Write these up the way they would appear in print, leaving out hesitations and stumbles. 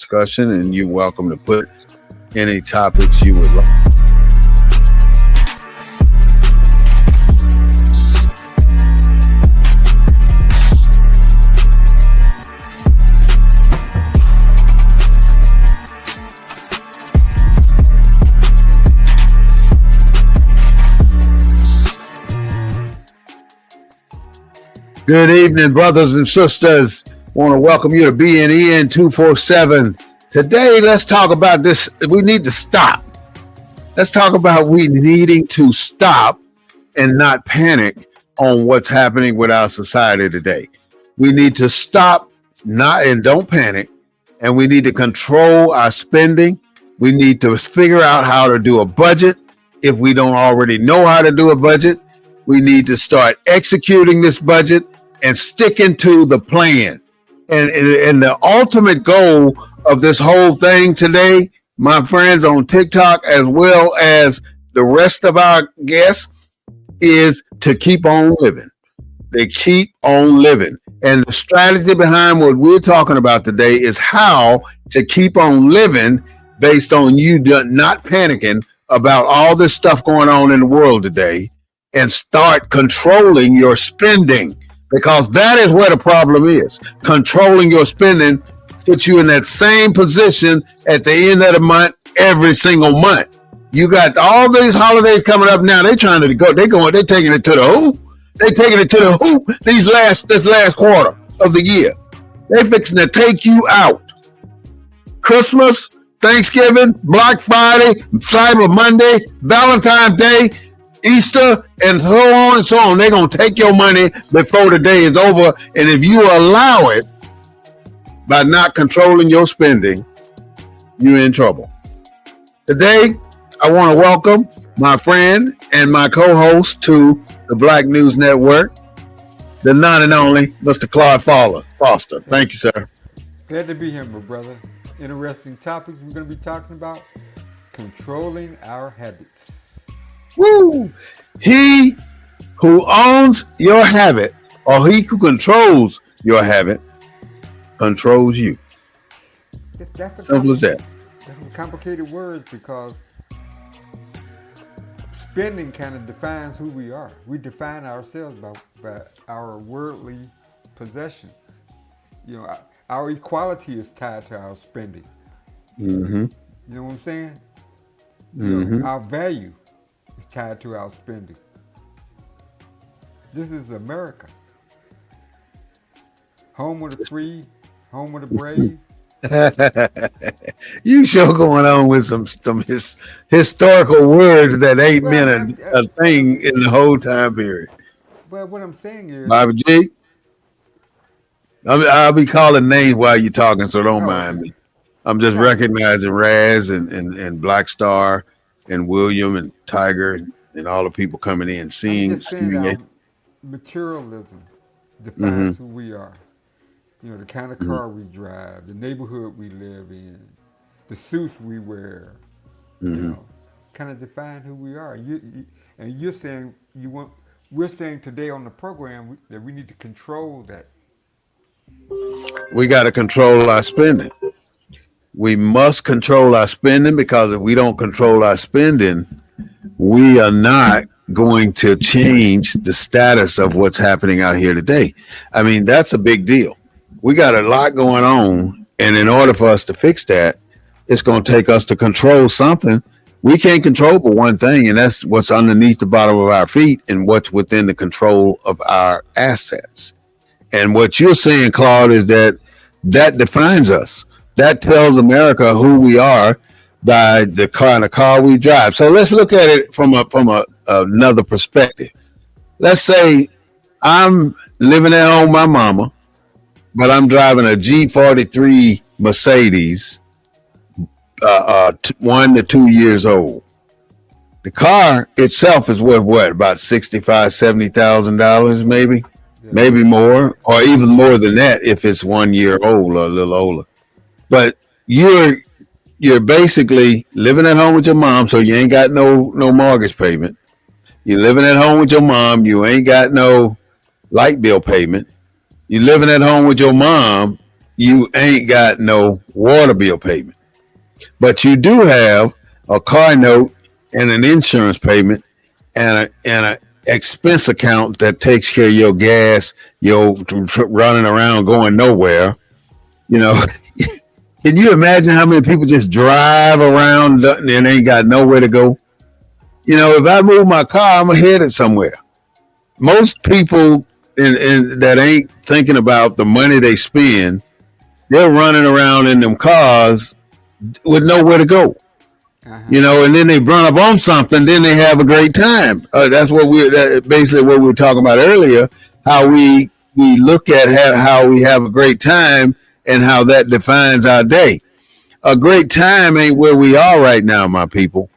discussion, and you're welcome to put any topics you would like. Good evening, brothers and sisters. I want to welcome you to BNEN 247. Today, let's talk about this. We need to stop. Let's talk about we needing to stop and not panic on what's happening with our society today. We need to stop, not and don't panic, and we need to control our spending. We need to figure out how to do a budget. If we don't already know how to do a budget, we need to start executing this budget and sticking to the plan. And the ultimate goal of this whole thing today, my friends on TikTok, as well as the rest of our guests, is to keep on living. They keep on living. And the strategy behind what we're talking about today is how to keep on living based on you not panicking about all this stuff going on in the world today and start controlling your spending. Because that is where the problem is. Controlling your spending puts you in that same position at the end of the month, every single month. You got all these holidays coming up now. They're trying to go. They're taking it to the hoop. They're taking it to the hoop. This last quarter of the year. They're fixing to take you out. Christmas, Thanksgiving, Black Friday, Cyber Monday, Valentine's Day, Easter, and so on and so on. They're going to take your money before the day is over. And if you allow it by not controlling your spending, you're in trouble. Today, I want to welcome my friend and my co-host to the Black News Network, the none and only Mr. Claude Foster. Thank you, sir. Glad to be here, my brother. Interesting topics we're going to be talking about. Controlling our habits. Woo! He who owns your habit, or he who controls your habit, controls you. That's simple as that. That's complicated words because spending kind of defines who we are. We define ourselves by our worldly possessions. You know, our equality is tied to our spending. Mm-hmm. You know what I'm saying? Mm-hmm. You know, our value is tied to our spending. This is America. Home of the free, home of the brave. You sure going on with some historical words that ain't meant a thing in the whole time period. Well, what I'm saying is, Bobby G, I'll be calling names while you're talking, so don't mind me. I'm just recognizing Raz and Black Star and William and Tiger and all the people coming in, seeing materialism defines who we are. You know, the kind of car we drive, the neighborhood we live in, the suits we wear, you know, kind of define who we are. And you're saying we're saying today on the program that we need to control that. We got to control our spending. We must control our spending, because if we don't control our spending, we are not going to change the status of what's happening out here today. I mean, that's a big deal. We got a lot going on, and in order for us to fix that, it's going to take us to control something. We can't control but one thing, and that's what's underneath the bottom of our feet and what's within the control of our assets. And what you're saying, Claude, is that defines us. That tells America who we are by the kind of car we drive. So let's look at it from another perspective. Let's say I'm living at home with my mama, but I'm driving a G43 Mercedes, 1 to 2 years old. The car itself is worth what, about $65,000, $70,000 maybe? Yeah. Maybe more, or even more than that if it's 1 year old or a little older. But you're basically living at home with your mom, so you ain't got no mortgage payment. You're living at home with your mom, you ain't got no light bill payment. You're living at home with your mom, you ain't got no water bill payment. But you do have a car note and an insurance payment and a expense account that takes care of your gas, your running around going nowhere. You know, can you imagine how many people just drive around and ain't got nowhere to go? You know, if I move my car, I'm headed somewhere. Most people in that ain't thinking about the money they spend. They're running around in them cars with nowhere to go. You know, and then they run up on something, then they have a great time. That's what basically what we were talking about earlier. How we look at how we have a great time and how that defines our day. A great time ain't where we are right now, my people.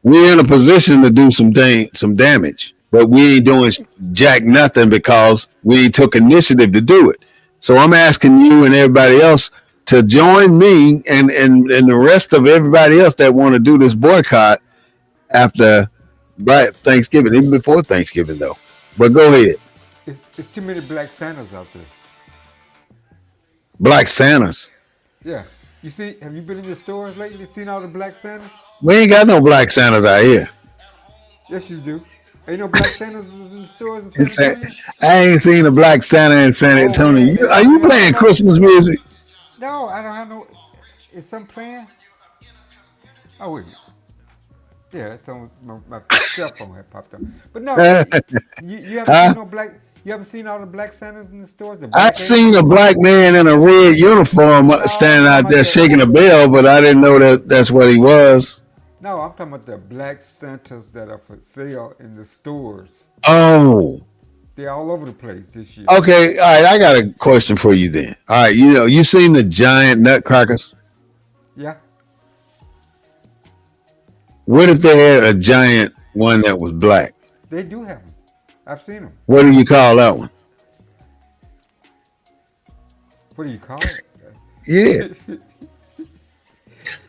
We're in a position to do some damage, but we ain't doing jack nothing because we took initiative to do it. So I'm asking you and everybody else to join me and the rest of everybody else that want to do this boycott after Thanksgiving, even before Thanksgiving though. But go ahead. It's too many black Santas out there. Black Santas? Yeah. You see, have you been in the stores lately? Seen all the black Santas? We ain't got no black Santas out here. Yes, you do. Ain't no black Santas in the stores in San Antonio? I ain't seen a black Santa in San Antonio. Are you playing Christmas music? No, I don't have no. Is some playing? Oh, wait. Yeah, that's on my cell phone had popped up. But no, you haven't seen no black. You haven't seen all the black Santas in the stores. I've seen a black man in a red uniform standing out there shaking a bell, but I didn't know that's what he was. No, I'm talking about the black Santas that are for sale in the stores. Oh. They're all over the place this year. Okay, all right. I got a question for you then. All right, you seen the giant nutcrackers? Yeah. What if they had a giant one that was black? They do have them. I've seen them. What do you call that one? What do you call it? Yeah.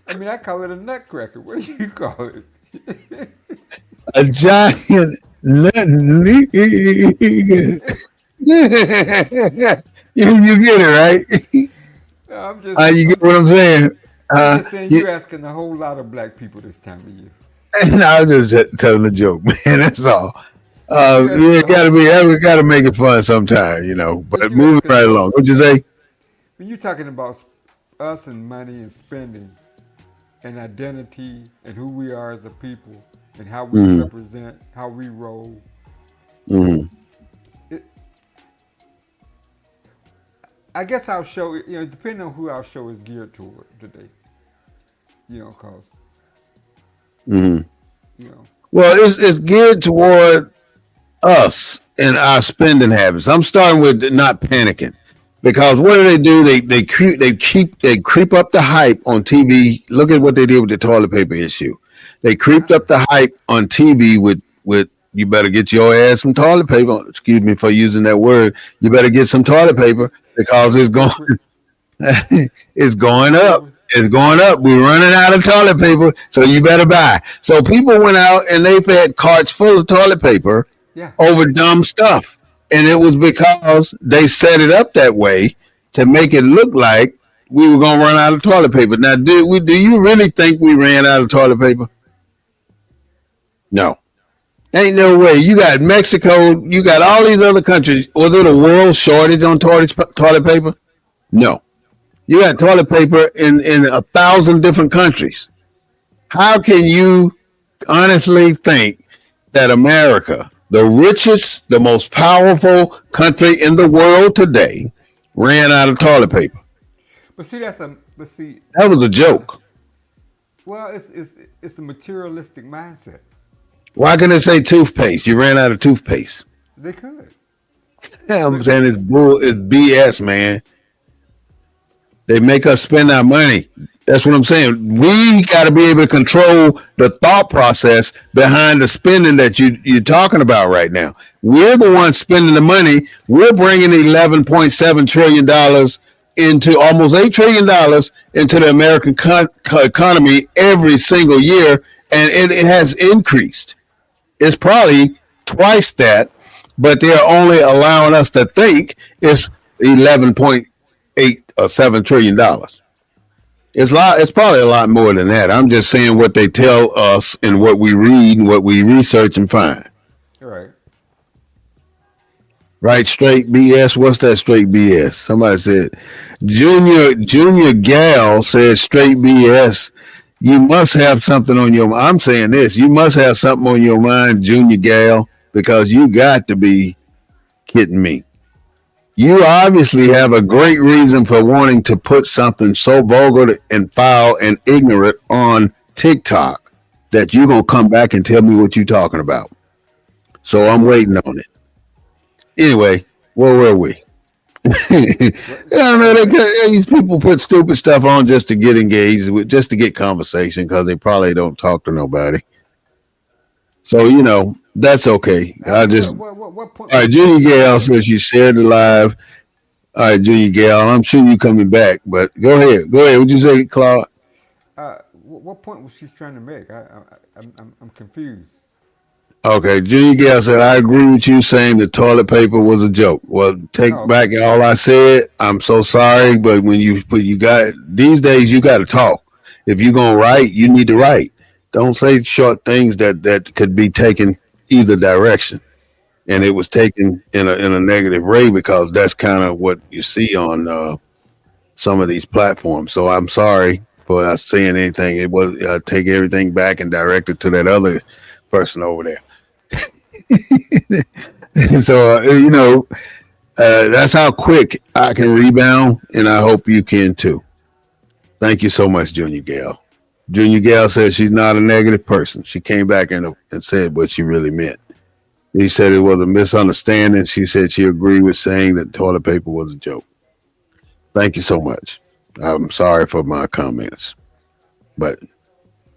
I mean, I call it a nutcracker. What do you call it? A giant nut. You get it, right? No, I'm just. You get what I'm saying? I'm just saying you're asking a whole lot of black people this time of year. And I was just telling a joke, man. That's all. We gotta make it fun sometime, But moving right along. What'd you say? When you're talking about us and money and spending and identity and who we are as a people and how we represent, how we roll. I guess our show, depending on who our show is geared toward today, cause. Well, it's geared toward us and our spending habits. I'm starting with not panicking, because what do? They creep up the hype on TV. Look at what they did with the toilet paper issue. They creeped up the hype on TV with you better get your ass some toilet paper. Excuse me for using that word. You better get some toilet paper because it's going it's going up. It's going up. We're running out of toilet paper, so you better buy. So people went out and they've had carts full of toilet paper over dumb stuff. And it was because they set it up that way to make it look like we were going to run out of toilet paper. Now, do you really think we ran out of toilet paper? No. Ain't no way. You got Mexico. You got all these other countries. Was it a world shortage on toilet paper? No. You got toilet paper in 1,000 different countries. How can you honestly think that America, the richest, the most powerful country in the world today, ran out of toilet paper? But see, that was a joke. Well, it's a materialistic mindset. Why couldn't it say toothpaste? You ran out of toothpaste. They could. Yeah, I'm saying it's BS, man. They make us spend our money. That's what I'm saying. We got to be able to control the thought process behind the spending that you're talking about right now. We're the ones spending the money. We're bringing $11.7 trillion into almost $8 trillion into the American economy every single year, and it has increased. It's probably twice that, but they're only allowing us to think it's 11 point $8 or $7 trillion. It's probably a lot more than that. I'm just saying what they tell us and what we read and what we research and find. Right. Right, straight BS. What's that straight BS? Somebody said Junior Gal said straight BS. You must have something on your. I'm saying this. You must have something on your mind, Junior Gal, because you got to be kidding me. You obviously have a great reason for wanting to put something so vulgar and foul and ignorant on TikTok that you're gonna come back and tell me what you're talking about. So I'm waiting on it. Anyway, where were we? Yeah, man, these people put stupid stuff on just to get engaged, just to get conversation because they probably don't talk to nobody. So that's okay. I just What point all was right. she Junior trying to Gale make? says she shared the live. All right, Junior Gale, I'm sure you coming back, but go ahead. Go ahead. What you say, Claude? What point was she trying to make? I'm confused. Okay, Junior Gale said, I agree with you saying the toilet paper was a joke. Well, Oh, take okay. back all I said. I'm so sorry, but you got these days you got to talk. If you're gonna write, you need to write. Don't say short things that could be taken either direction. And it Right. was taken in a negative way because that's kind of what you see on some of these platforms. So I'm sorry for not saying anything. It was take everything back and direct it to that other person over there. So that's how quick I can rebound, and I hope you can too. Thank you so much, Junior Gale. Junior Gale said she's not a negative person. She came back and said what she really meant. He said it was a misunderstanding. She said she agreed with saying that toilet paper was a joke. Thank you so much. I'm sorry for my comments, but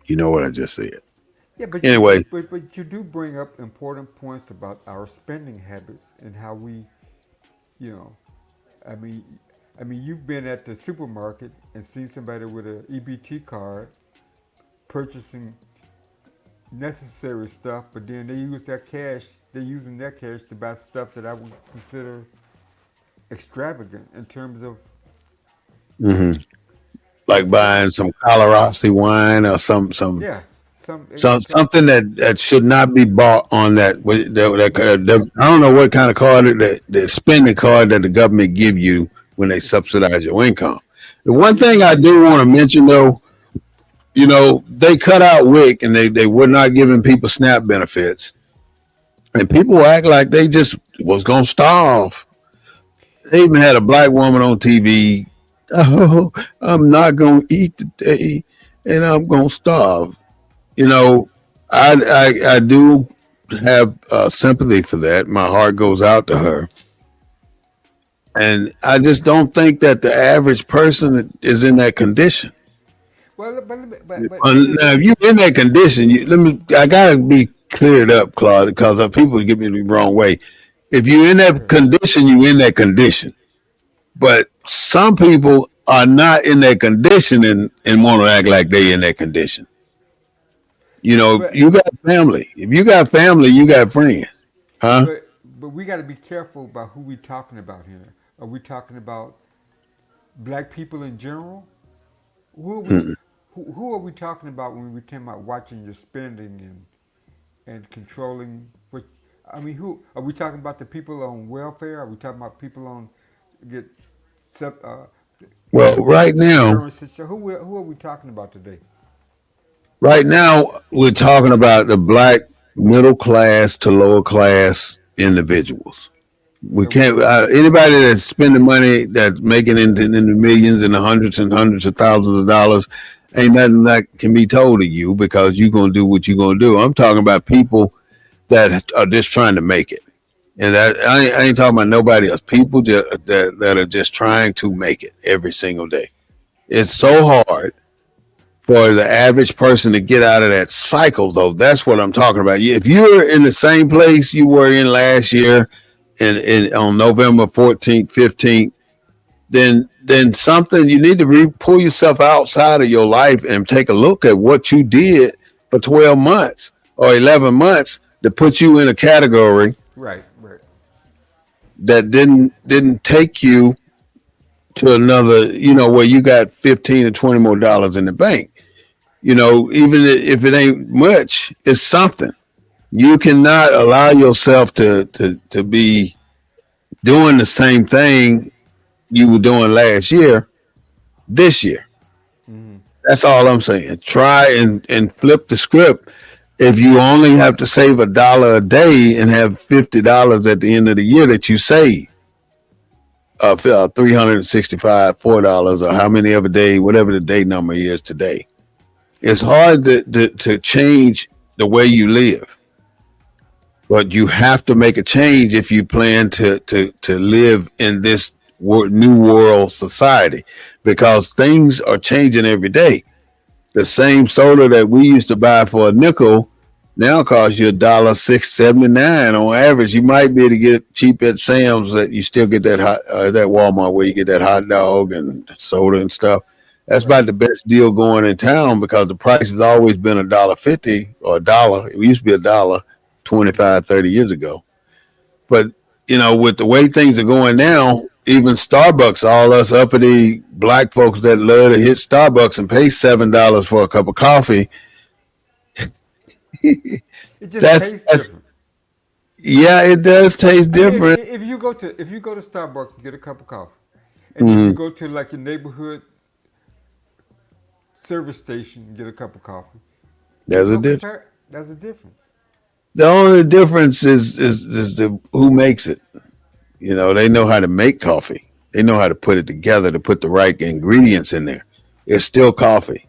you know what I just said. Yeah, Anyway, but you do bring up important points about our spending habits and how we, you know, I mean, you've been at the supermarket and seen somebody with an EBT card purchasing necessary stuff, but then they use that cash. They're using that cash to buy stuff that I would consider extravagant in terms of hmm like consider. buying some Colorado wine or some Yeah, some some something that should not be bought on I don't know what kind of card the spending card that the government give you when they subsidize your income. The one thing I do want to mention though, they cut out WIC and they were not giving people SNAP benefits, and people act like they just was gonna starve. They even had a black woman on TV. Oh, I'm not gonna eat today, and I'm gonna starve. You know, I do have sympathy for that. My heart goes out to her, and I just don't think that the average person is in that condition. well, but Now, if you're in that condition, I gotta be cleared up, Claude, because people get me the wrong way. If you're in that sure. condition, you're in that condition. But some people are not in that condition and want to act like they in that condition. But You got family. If you got family, you got friends. Huh? but we got to be careful about who we talking about here. Are we talking about black people in general? Who are we? Mm-mm. Who are we talking about when we talking about watching your spending and controlling? What I mean, who are we talking about? The people on welfare? Are we talking about people on get sub, Well, right now, insurance? Who are we talking about today? right now, we're talking about the black middle class to lower class individuals. We So we can't. Anybody that's spending money that's making in the millions and the hundreds of thousands of dollars, ain't nothing that can be told to you because you're gonna do what you're gonna do. I'm talking about people that are just trying to make it, and I ain't talking about nobody else. People that are just trying to make it every single day. It's so hard for the average person to get out of that cycle, though. That's what I'm talking about. If you're in the same place you were in last year, on November 14th, 15th, then something you need to pull yourself outside of your life and take a look at what you did for 12 months or 11 months to put you in a category right, right. that didn't take you to another, where you got 15 or 20 more dollars in the bank. Even if it ain't much, it's something. You cannot allow yourself to be doing the same thing you were doing last year this year. Hmm. That's all I'm saying. Try and flip the script. If you only have to save $1 a day and have $50 at the end of the year that you save, 365 $4 or how many of a day, whatever the day number is today. It's hard to change the way you live, but you have to make a change if you plan to live in this new world society, because things are changing every day. The same soda that we used to buy for a nickel now costs you $1.679 on average. You might be able to get it cheap at Sam's. That you still get that that Walmart where you get that hot dog and soda and stuff. That's Right. about the best deal going in town because the price has always been $1.50 or a dollar. It used to be $1 25, 30 years ago. But with the way things are going now, even Starbucks, all us uppity black folks that love to hit Starbucks and pay $7 for a cup of coffee, It just tastes that's different. yeah, it does taste I mean, different. if you go to Starbucks and get a cup of coffee, and then you Mm, go to like your neighborhood service station and get a cup of coffee, there's there's a no difference. compare. There's a difference. The only difference is the who makes it. They know how to make coffee. They know how to put it together to put the right ingredients in there. It's still coffee,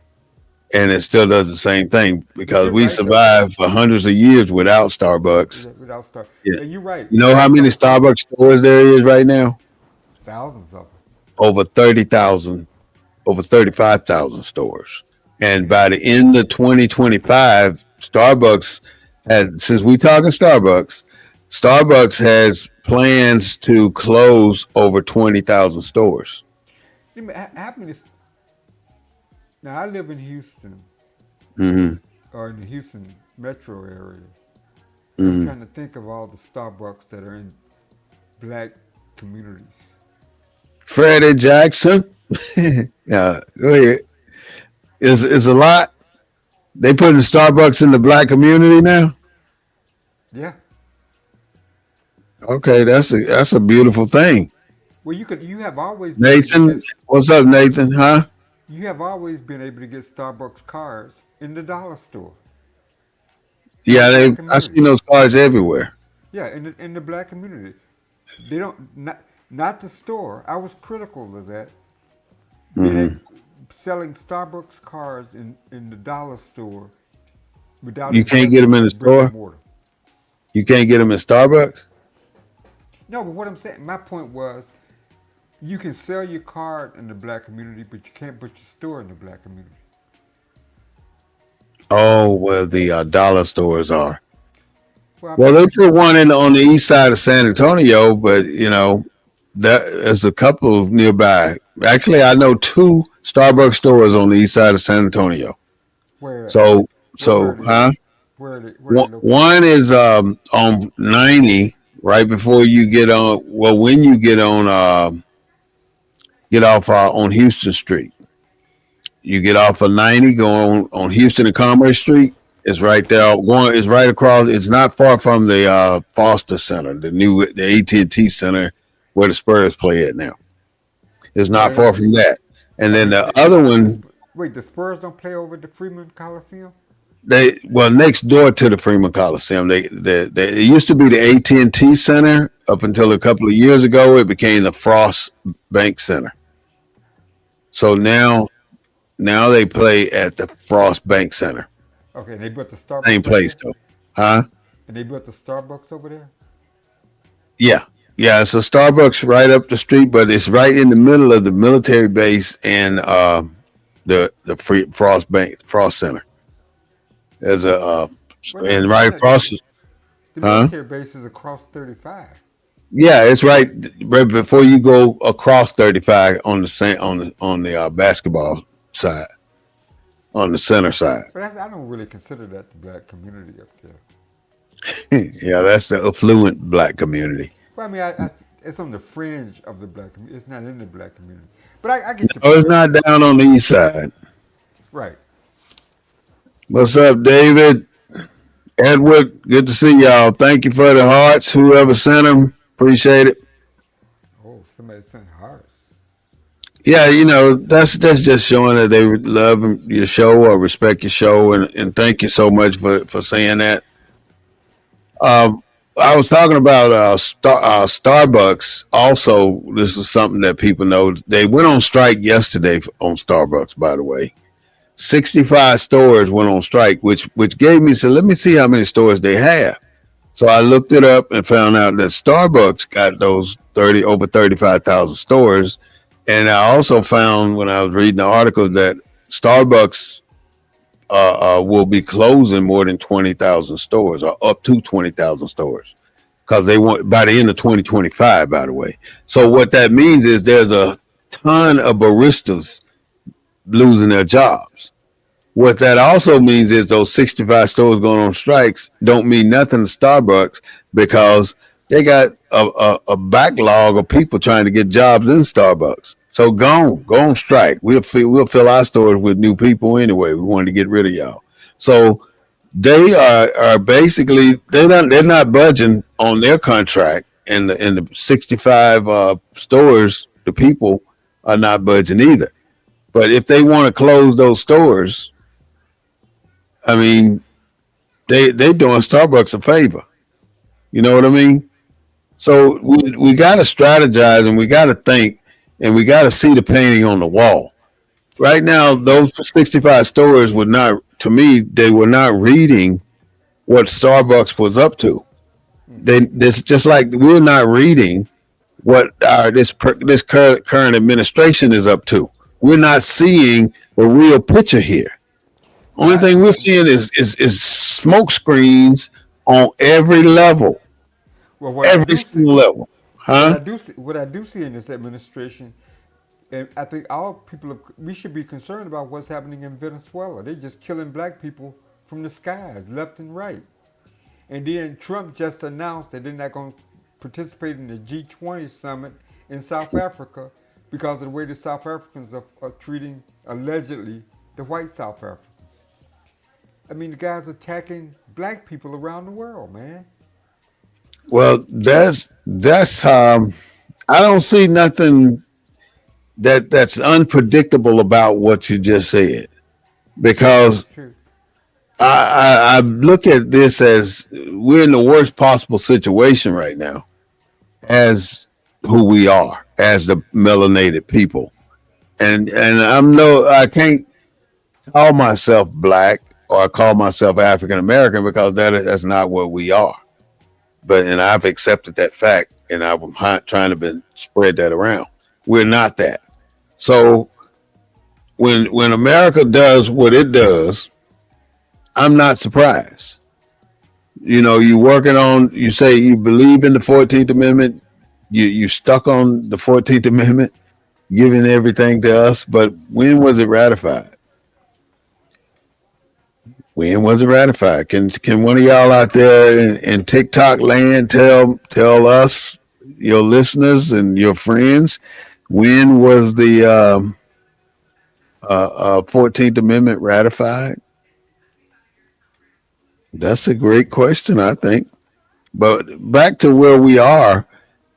and it still does the same thing But because you're we right though. survived for hundreds of years without Starbucks. Without start, Yeah. and you're right. You know how many Starbucks stores there is right now? Thousands of them. Over 30,000, over 35,000 stores. And by the end of 2025, Starbucks had, since we talking Starbucks has plans to close over 20,000 stores. Happiness. Now I live in Houston, Hmm. or in the Houston metro area. I'm Hmm. trying to think of all the Starbucks that are in black communities. Freddie Jackson. Yeah, go ahead. Is a lot. They putting Starbucks in the black community now. Yeah. Okay, that's a beautiful thing. Well, you have always been able to Nathan, get what's up, Nathan? Huh? you have always been able to get Starbucks cards in the dollar store in the Yeah, black I community. seen those cars everywhere. Yeah, in the black community. They don't not the store. I was critical of that. Being Hmm. selling Starbucks cards in the dollar store without You can't get investing them in in the the brick and store. mortar. You can't get them in Starbucks. No, but what I'm saying, my point was, you can sell your card in the black community, but you can't put your store in the black community. Oh, where the dollar stores are. Well, I Well, they mean, put one in on the east side of San Antonio, but there's a couple nearby. Actually, I know two Starbucks stores on the east side of San Antonio. where So, where are so, they at? huh? Where are they located? One is on 90, right before you get on. Well, when you get off on Houston Street, you get off of 90, go on Houston and Commerce Street. It's right there. One is right across. It's not far from the Foster Center, the AT&T Center where the Spurs play at now. It's Oh, not they far don't. from that. And Oh, then they the play. other one, Wait, the Spurs don't play over at the Freeman Coliseum? next door to the Freeman Coliseum. It used to be the AT&T Center up until a couple of years ago. It became the Frost Bank Center. So now they play at the Frost Bank Center. Okay, and they built the Same Starbucks over place there? though. Huh? And they built the Starbucks over there? Yeah. Yeah, it's a Starbucks right up the street, but it's right in the middle of the military base and the Frost Center. There's a Well, no, and right across, the huh? military base is across 35. Yeah, it's right before you go across 35 on the basketball side, on the center side. But I don't really consider that the black community up there. Yeah, that's the affluent black community. Well, I mean, it's on the fringe of the black community. It's not in the black community. But I get your Oh, point. it's not down on the east side. Right. What's up, David? Edward, good to see y'all. Thank you for the hearts. Whoever sent them, appreciate it. Oh, somebody sent hearts. Yeah, that's just showing that they love your show or respect your show, and thank you so much for saying that. Um, I was talking about Starbucks. Also, this is something that people know. They went on strike yesterday on Starbucks. By the way, 65 stores went on strike, which gave me, so let me see how many stores they have. So I looked it up and found out that Starbucks got those 35,000 stores. And I also found when I was reading the article that Starbucks will be closing more than 20,000 stores, or up to 20,000 stores, because they want by the end of 2025, by the way. So what that means is there's a ton of baristas losing their jobs. What that also means is those 65 stores going on strikes don't mean nothing to Starbucks, because they got a backlog of people trying to get jobs in Starbucks. So go on strike. We'll fill our stores with new people anyway. We wanted to get rid of y'all. So they are basically they're not budging on their contract, and the 65 stores, the people are not budging either. But if they want to close those stores, I mean, they doing Starbucks a favor. You know what I mean? So we got to strategize, and we got to think, and we got to see the painting on the wall. Right now, those 65 stores were not, to me, they were not reading what Starbucks was up to. This just like we're not reading what this current administration is up to. We're not seeing the real picture here. Well, Only thing we're seeing is smoke screens on every level, well, what I every do see, single level, huh? what I do see in this administration, and I think all people, we should be concerned about what's happening in Venezuela. They're just killing black people from the skies, left and right. And then Trump just announced that they're not going to participate in the G20 summit in South Africa because of the way the South Africans are treating, allegedly, the white South Africans. I mean, the guy's attacking black people around the world, man. Well, that's I don't see nothing that's unpredictable about what you just said, That's because true. I look at this as we're in the worst possible situation right now as who we are as the melanated people, and I can't call myself black or call myself African American, because that's not what we are. And I've accepted that fact, and I'm trying to spread that around. We're not that. So when America does what it does, I'm not surprised. You say you believe in the 14th Amendment. You stuck on the 14th Amendment, giving everything to us. But when was it ratified? When was it ratified? Can one of y'all out there in TikTok land tell us, your listeners and your friends, when was the 14th Amendment ratified? That's a great question, I think. But back to where we are,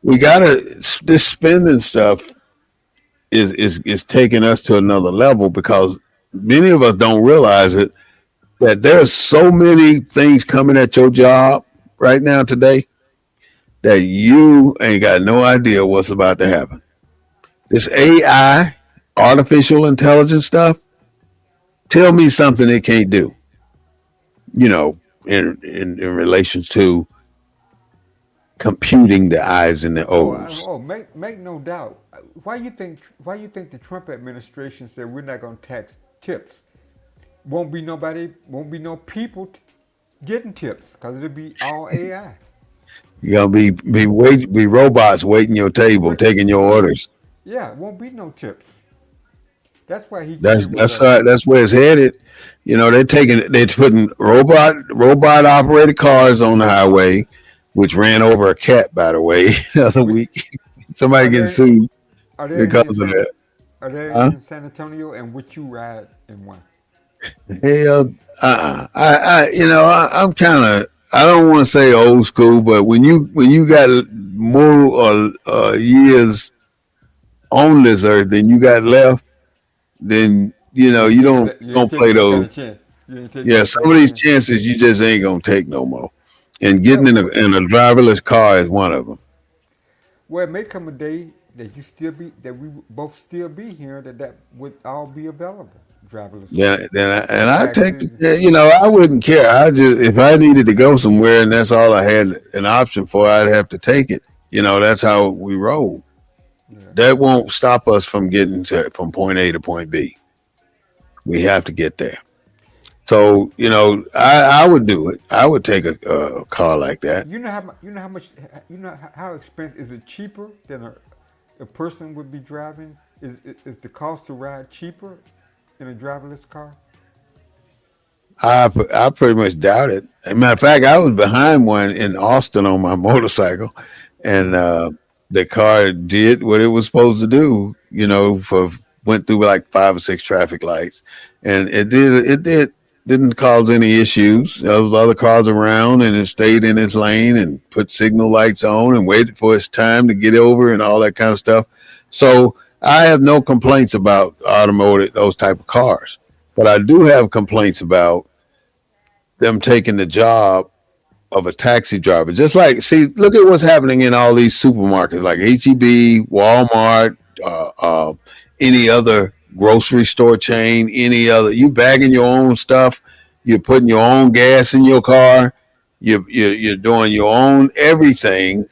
we gotta this spending stuff is taking us to another level, because many of us don't realize it, that there's so many things coming at your job right now today that you ain't got no idea what's about to happen. This AI, artificial intelligence stuff, tell me something it can't do, you know, in relation to computing the I's and the O's. Make no doubt. Why you think the Trump administration said we're not going to tax tips? Won't be no people getting tips because it'll be all AI. You're gonna be robots waiting your table, Wait, taking your orders. yeah, it won't be no tips. That's why he can That's get with that's us. uh, that's where it's headed. They're putting robot operated cars on the highway, which ran over a cat, by the way, the other We, week. Somebody are getting they sued are they because actually of saying that. Are they Huh? in San Antonio? And would you ride in one? Hell, I'm kind of, I don't want to say old school, but when you got more years on this earth than you got left, then you You ain't don't taking play that kind those. of chance. You ain't taking Yeah, that some kind of of these chance. chances you just ain't gonna take no more. And getting Well, in a driverless car is one of them. well, it may come a day that that we would both still be here. That would all be available. Driverless Yeah, and I take taxis. I wouldn't care. I just if I needed to go somewhere and that's all I had an option for, I'd have to take it. That's how we roll. Yeah. That won't stop us from getting from point A to point B. We have to get there. So I would do it. I would take a car like that. You know how much how expensive is it cheaper than a person would be driving? Is the cost to ride cheaper in a driverless car? I pretty much doubt it. As a matter of fact, I was behind one in Austin on my motorcycle, and Mm-hmm. the car did what it was supposed to do. For went through like 5 or 6 traffic lights, and didn't cause any issues. There was other cars around, and it stayed in its lane and put signal lights on and waited for its time to get over and all that kind of stuff. So I have no complaints about automotive those type of cars, but I do have complaints about them taking the job of a taxi driver. Just like, see, look at what's happening in all these supermarkets like HEB, Walmart, any other grocery store chain, any other. You bagging your own stuff, you're putting your own gas in your car, you're doing your own everything,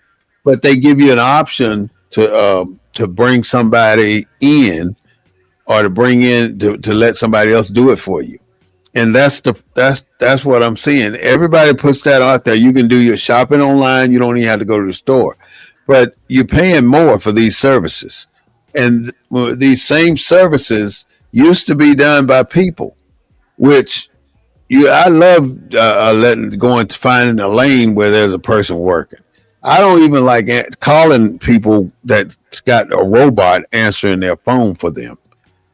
but they give you an option to bring somebody in or to bring in to let somebody else do it for you. And that's what I'm seeing. Everybody puts that out there. You can do your shopping online. You don't even have to go to the store, but you're paying more for these services. And these same services used to be done by people, which I love letting going to finding a lane where there's a person working. I don't even like calling people that's got a robot answering their phone for them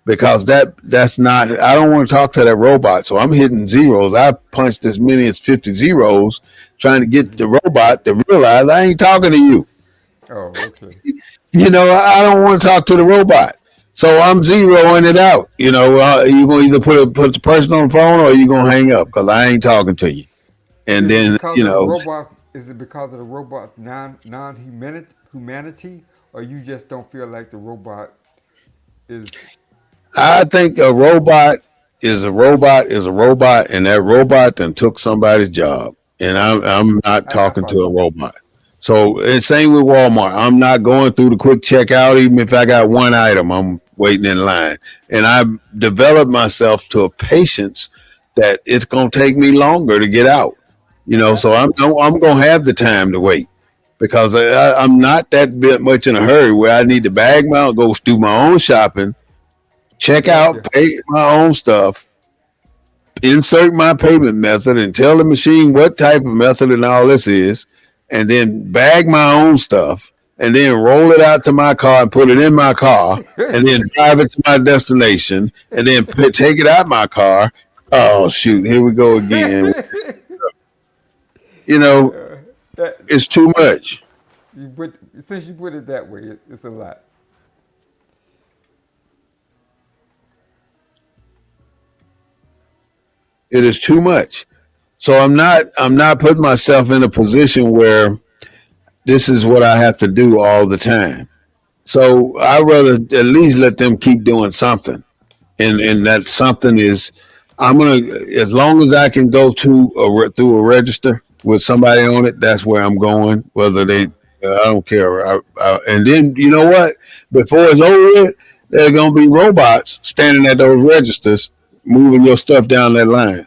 because that's not. I don't want to talk to that robot, so I'm hitting zeros. I punched as many as 50 zeros trying to get the robot to realize I ain't talking to you. Oh, okay. I don't want to talk to the robot, so I'm zeroing it out. You gonna either put the person on the phone or you gonna hang up because I ain't talking to you. And Is it then because of the robots? Is it because of the robots non humanity, or you just don't feel like the robot is? I think a robot is a robot is a robot, and that robot then took somebody's job. And I'm not I talking to follow a you. robot. So and same with Walmart. I'm not going through the quick checkout, even if I got one item. I'm waiting in line, and I've developed myself to a patience that it's going to take me longer to get out. So I'm going to have the time to wait because I'm not that bit much in a hurry where I need to bag my go do my own shopping, check out, Gotcha. pay my own stuff, insert my payment method, and tell the machine what type of method and all this is, and then bag my own stuff, and then roll it out to my car and put it in my car, and then drive it to my destination, and then take it out my car. Oh shoot, here we go again. You know, that it's too much. you put since you put it that way, it's a lot. It is too much. So I'm not putting myself in a position where this is what I have to do all the time. So I rather at least let them keep doing something, and that something is I'm gonna as long as I can go through a register with somebody on it. That's where I'm going. Whether they, I don't care. And then you know what? Before it's over with, there's gonna be robots standing at those registers, moving your stuff down that line.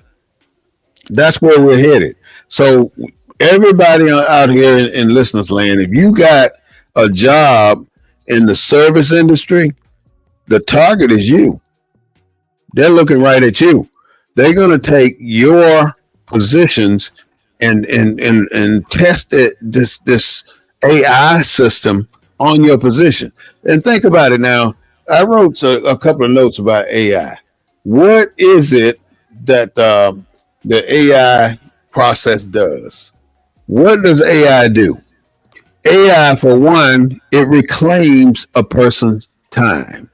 That's where we're headed. So everybody out here in listeners land, if you got a job in the service industry, the target is you. They're looking right at you. They're going to take your positions and test this AI system on your position. And think about it now. I wrote a couple of notes about AI. What is it that the AI process does? What does AI do? AI, for one, it reclaims a person's time.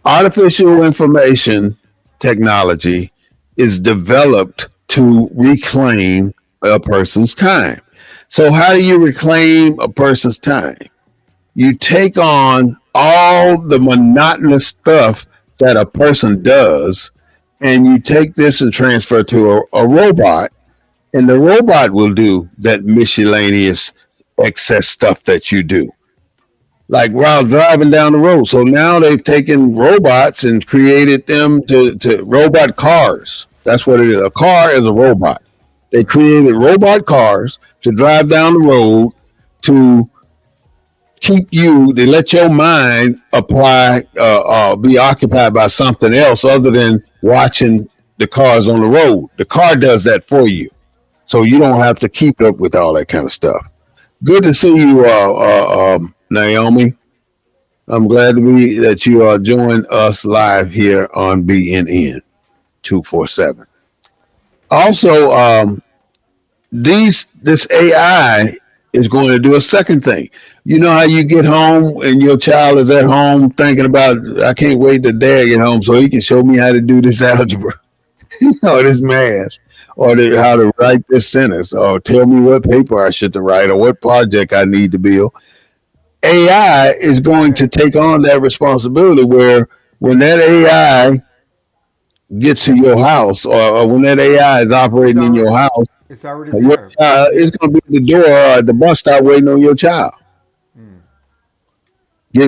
Artificial information technology is developed to reclaim a person's time. So, how do you reclaim a person's time? You take on all the monotonous stuff that a person does, and you take this and transfer to a robot, and the robot will do that miscellaneous excess stuff that you do. Like while driving down the road. So now they've taken robots and created them to robot cars. That's what it is. A car is a robot. They created robot cars to drive down the road to keep you, they let your mind be occupied by something else other than watching the cars on the road. The car does that for you. So you don't have to keep up with all that kind of stuff. Good to see you, Naomi. I'm glad to be that you are joining us live here on BNN 247. Also, this AI is going to do a second thing. You know how you get home and your child is at home thinking about, I can't wait till dad get home so he can show me how to do this algebra or this math or how to write this sentence or tell me what paper I should write or what project I need to build. AI is going to take on that responsibility where when that AI gets to your house or when that AI is It's operating in your already house, it's already your there. child is going to be at the door or at the bus stop waiting on your child. Mm.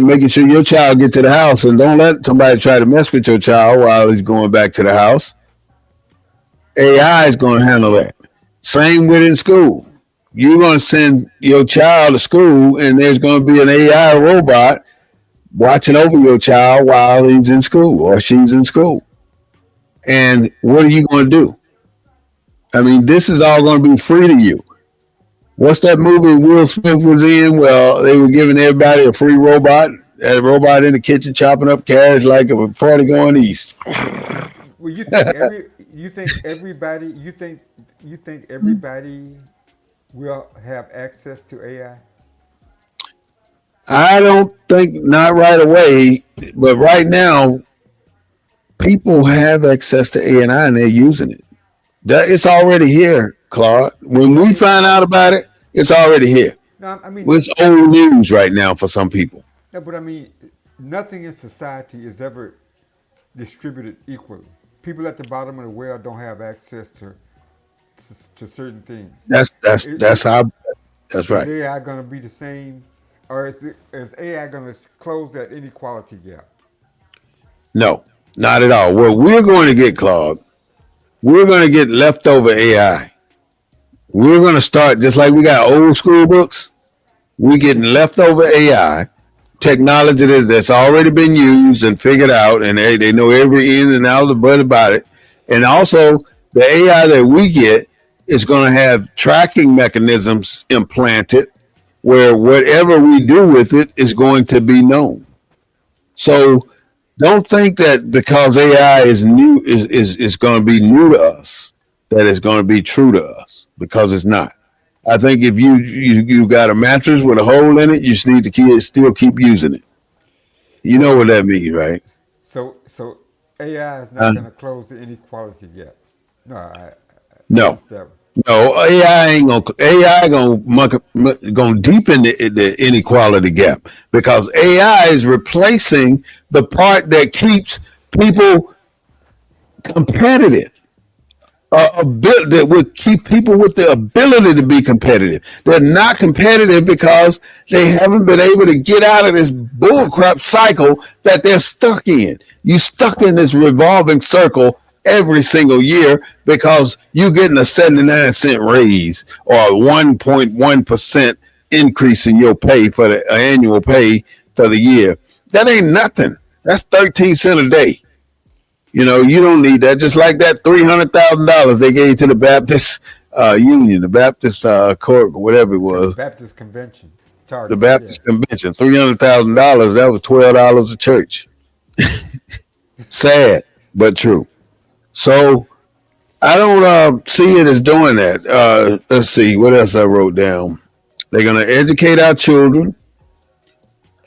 Making sure your child get to the house and don't let somebody try to mess with your child while he's going back to the house. AI is going to handle that. Same with in school. You're going to send your child to school and there's going to be an AI robot watching over your child while he's in school or she's in school. And what are you going to do? I mean, this is all going to be free to you. What's that movie Will Smith was in? Well, they were giving everybody a free robot. A robot in the kitchen chopping up carrots like a party going east. Well, you think everybody will have access to AI? I don't think not right away, but right now people have access to AI and they're using it. It's already here, Claude. When I we mean, find out about it, it's already here. no, I mean, Well, it's old news right now for some people. no, but I mean, nothing in society is ever distributed equally. People at the bottom of the well don't have access to certain things. That's that's Is, that's how. That's is right. AI going to be the same, or is AI going to close that inequality gap? No, not at all. What we're going to get, Claude, we're going to get leftover AI. We're going to start just like we got old school books. We're getting leftover AI technology that's already been used and figured out, and they know every in and out of the butt about it. And also, the AI that we get is going to have tracking mechanisms implanted where whatever we do with it is going to be known. So don't think that because AI is new is going to be new to us that it's going to be true to us because it's not. I think if you got a mattress with a hole in it, you just need to still keep using it. You know So, what that means, right? so AI is not Uh, going to close the inequality gap. No, no, that's that. no. AI gonna deepen the inequality gap because AI is replacing the part that keeps people competitive. That would keep people with the ability to be competitive. They're not competitive because they haven't been able to get out of this bullcrap cycle that they're stuck in. You stuck in this revolving circle every single year because you're getting a 79-cent raise or a 1.1% increase in your pay for the annual pay for the year. That ain't nothing. That's 13 cents a day. You don't need that. Just like that $300,000 they gave to the Baptist Union, the Baptist court, whatever it was. Baptist convention. The Target, yeah. Baptist convention, $300,000. That was $12 a church. Sad, but true. So I don't see it as doing that. Let's see what else I wrote down. They're going to educate our children,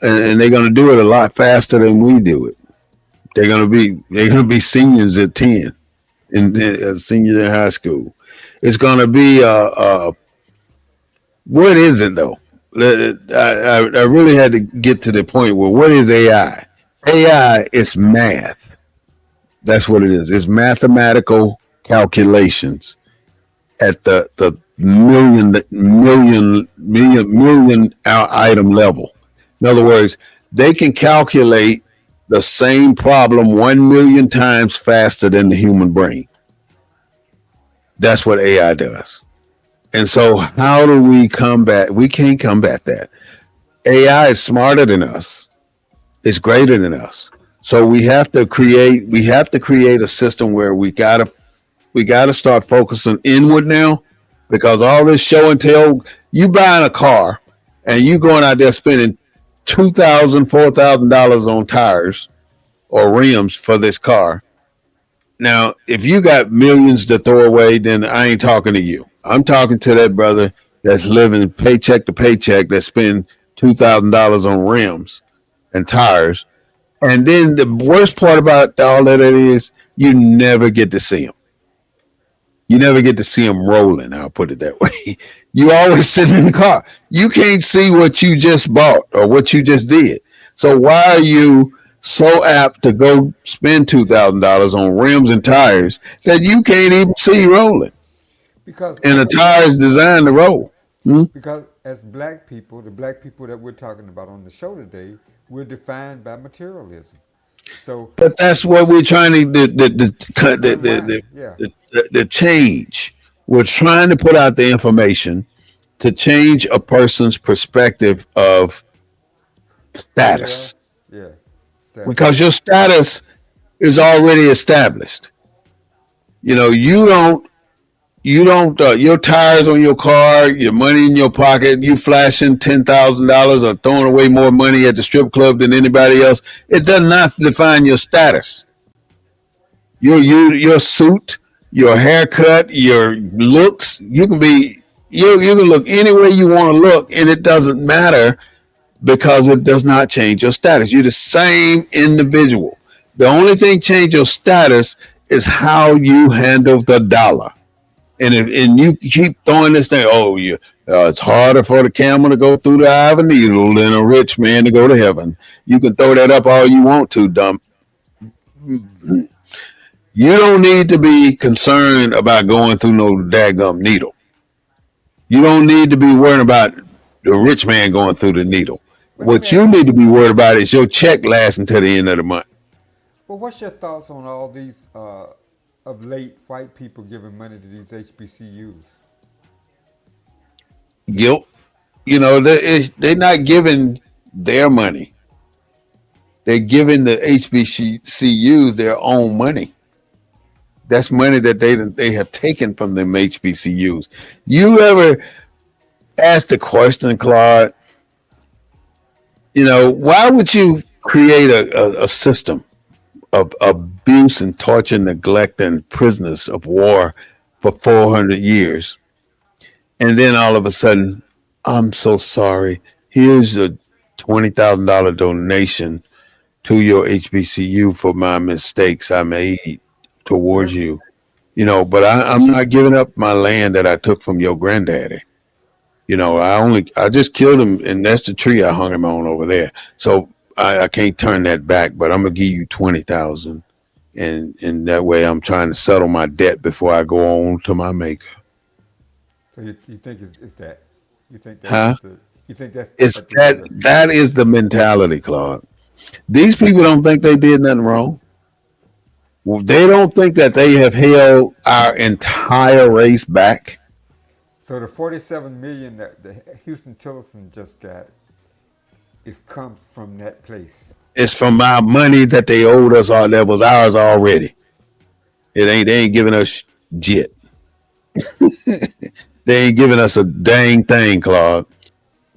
and they're going to do it a lot faster than we do it. They're going to be seniors at 10, seniors in high school. It's going to be what is it though? I really had to get to the point where what is AI? AI is math. That's what it is. It's mathematical calculations at the million item level. In other words, they can calculate the same problem 1 million times faster than the human brain. That's what AI does. And so, how do we combat? We can't combat that. AI is smarter than us. It's greater than us. So we have to create. We have to create a system where we gotta start focusing inward now, because all this show and tell. You buying a car, and you going out there spending $2,000, $4,000 on tires or rims for this car. Now, if you got millions to throw away, then I ain't talking to you. I'm talking to that brother that's living paycheck to paycheck that spend $2,000 on rims and tires. And then the worst part about all of that is you never get to see him. You never get to see him rolling. I'll put it that way. You always sitting in the car. You can't see what you just bought or what you just did. So why are you so apt to go spend $2,000 on rims and tires that you can't even see rolling? Because And the tires designed to roll. Hmm? because as black people, the black people that we're talking about on the show today, we're defined by materialism. So But that's what we're trying to unwind, yeah, the change. We're trying to put out the information to change a person's perspective of wealth, status, yeah, status. because your status is already established. You don't your tires on your car, your money in your pocket, you flashing $10,000 or throwing away more money at the strip club than anybody else. It does not define your status. Your suit, your haircut, your looks. You can look any way you want to look, and it doesn't matter because it does not change your status. You're the same individual. The only thing change your status is how you handle the dollar. And you keep throwing this thing. Oh, it's harder for the camel to go through the eye of a needle than a rich man to go to heaven. You can throw that up all you want to, dumb. You don't need to be concerned about going through no daggum needle. You don't need to be worried about the rich man going through the needle. But let me What ask you you, need to be worried about is your check lasting to the end of the month. well, what's your thoughts on all these of late white people giving money to these HBCUs? Guilt. They're not giving their money. They're giving the HBCUs their own money. That's money that they have taken from them HBCUs. You ever ask the question, Claude? Why would you create a system of abuse and torture, neglect, and prisoners of war for 400 years? And then all of a sudden, I'm so sorry. Here's a $20,000 donation to your HBCU for my mistakes I made towards Well, you. But I'm not giving up my land that I took from your granddaddy. I just killed him, and that's the tree I hung him on over there. So I can't turn that back. But I'm gonna give you 20,000, and that way I'm trying to settle my debt before I go on to my maker. so you think it's that? You think that's Huh? what the you think that's It's what the that that is the mentality, Claude. These people don't think they did nothing wrong. Well, they don't think that they have held our entire race back. so the 47 million that the Houston Tillerson just got is comes from that place. It's from our money that they owed us, or that was ours already. They ain't giving us jit. They ain't giving us a dang thing, Claude.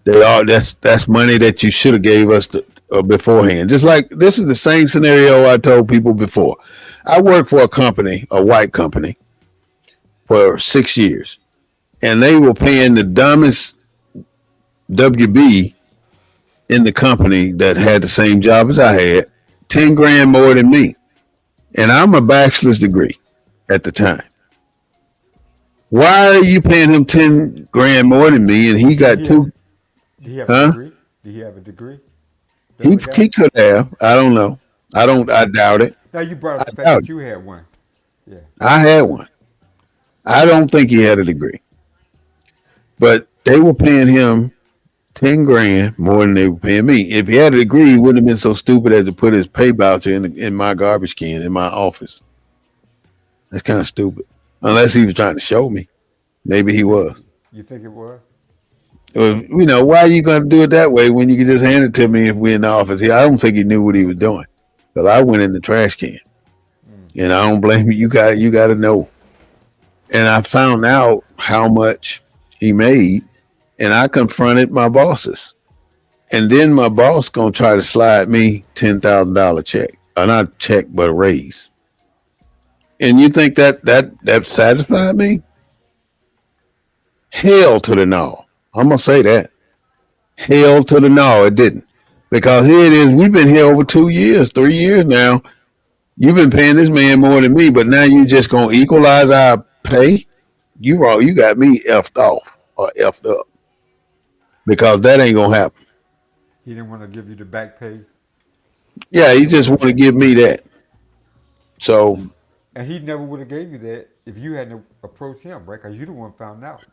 They are that's money that you should have gave us beforehand. Just like this is the same scenario I told people before. I worked for a company, a white company, for 6 years, and they were paying the dumbest WB in the company that had the same job as I had 10 grand more than me, and I'm a bachelor's degree at the time. Why are you paying him 10 grand more than me, and he Did got he have? two? Did he have a Huh? degree? Did he have a degree? The He other guy. he could have. I don't know. I don't. I doubt it. Now you brought I up the fact doubt that it. you had one. Yeah. I had one. I don't think he had a degree, but they were paying him 10 grand more than they were paying me. If he had a degree, he wouldn't have been so stupid as to put his pay voucher in my garbage can in my office. That's kind of stupid. Unless he was trying to show me. Maybe he was. You think it was? Why are you going to do it that way when you can just hand it to me if we're in the office? I don't think he knew what he was doing because I went in the trash can, Mm. and I don't blame you. You got to know. And I found out how much he made, and I confronted my bosses. And then my boss gonna try to slide me $10,000 check, or not check, but a raise. And you think that satisfied me? Hell to the no. I'm gonna say that. Hell to the no, it didn't. Because here it is, we've been here over 2 years, 3 years now. You've been paying this man more than me, but now you just gonna equalize our pay? You wrong. You got me effed off or effed up because that ain't gonna happen. He didn't want to give you the back pay, Yeah, he just want to give me that. So and he never would have gave you that if you hadn't approached him, right? Because you the one found out.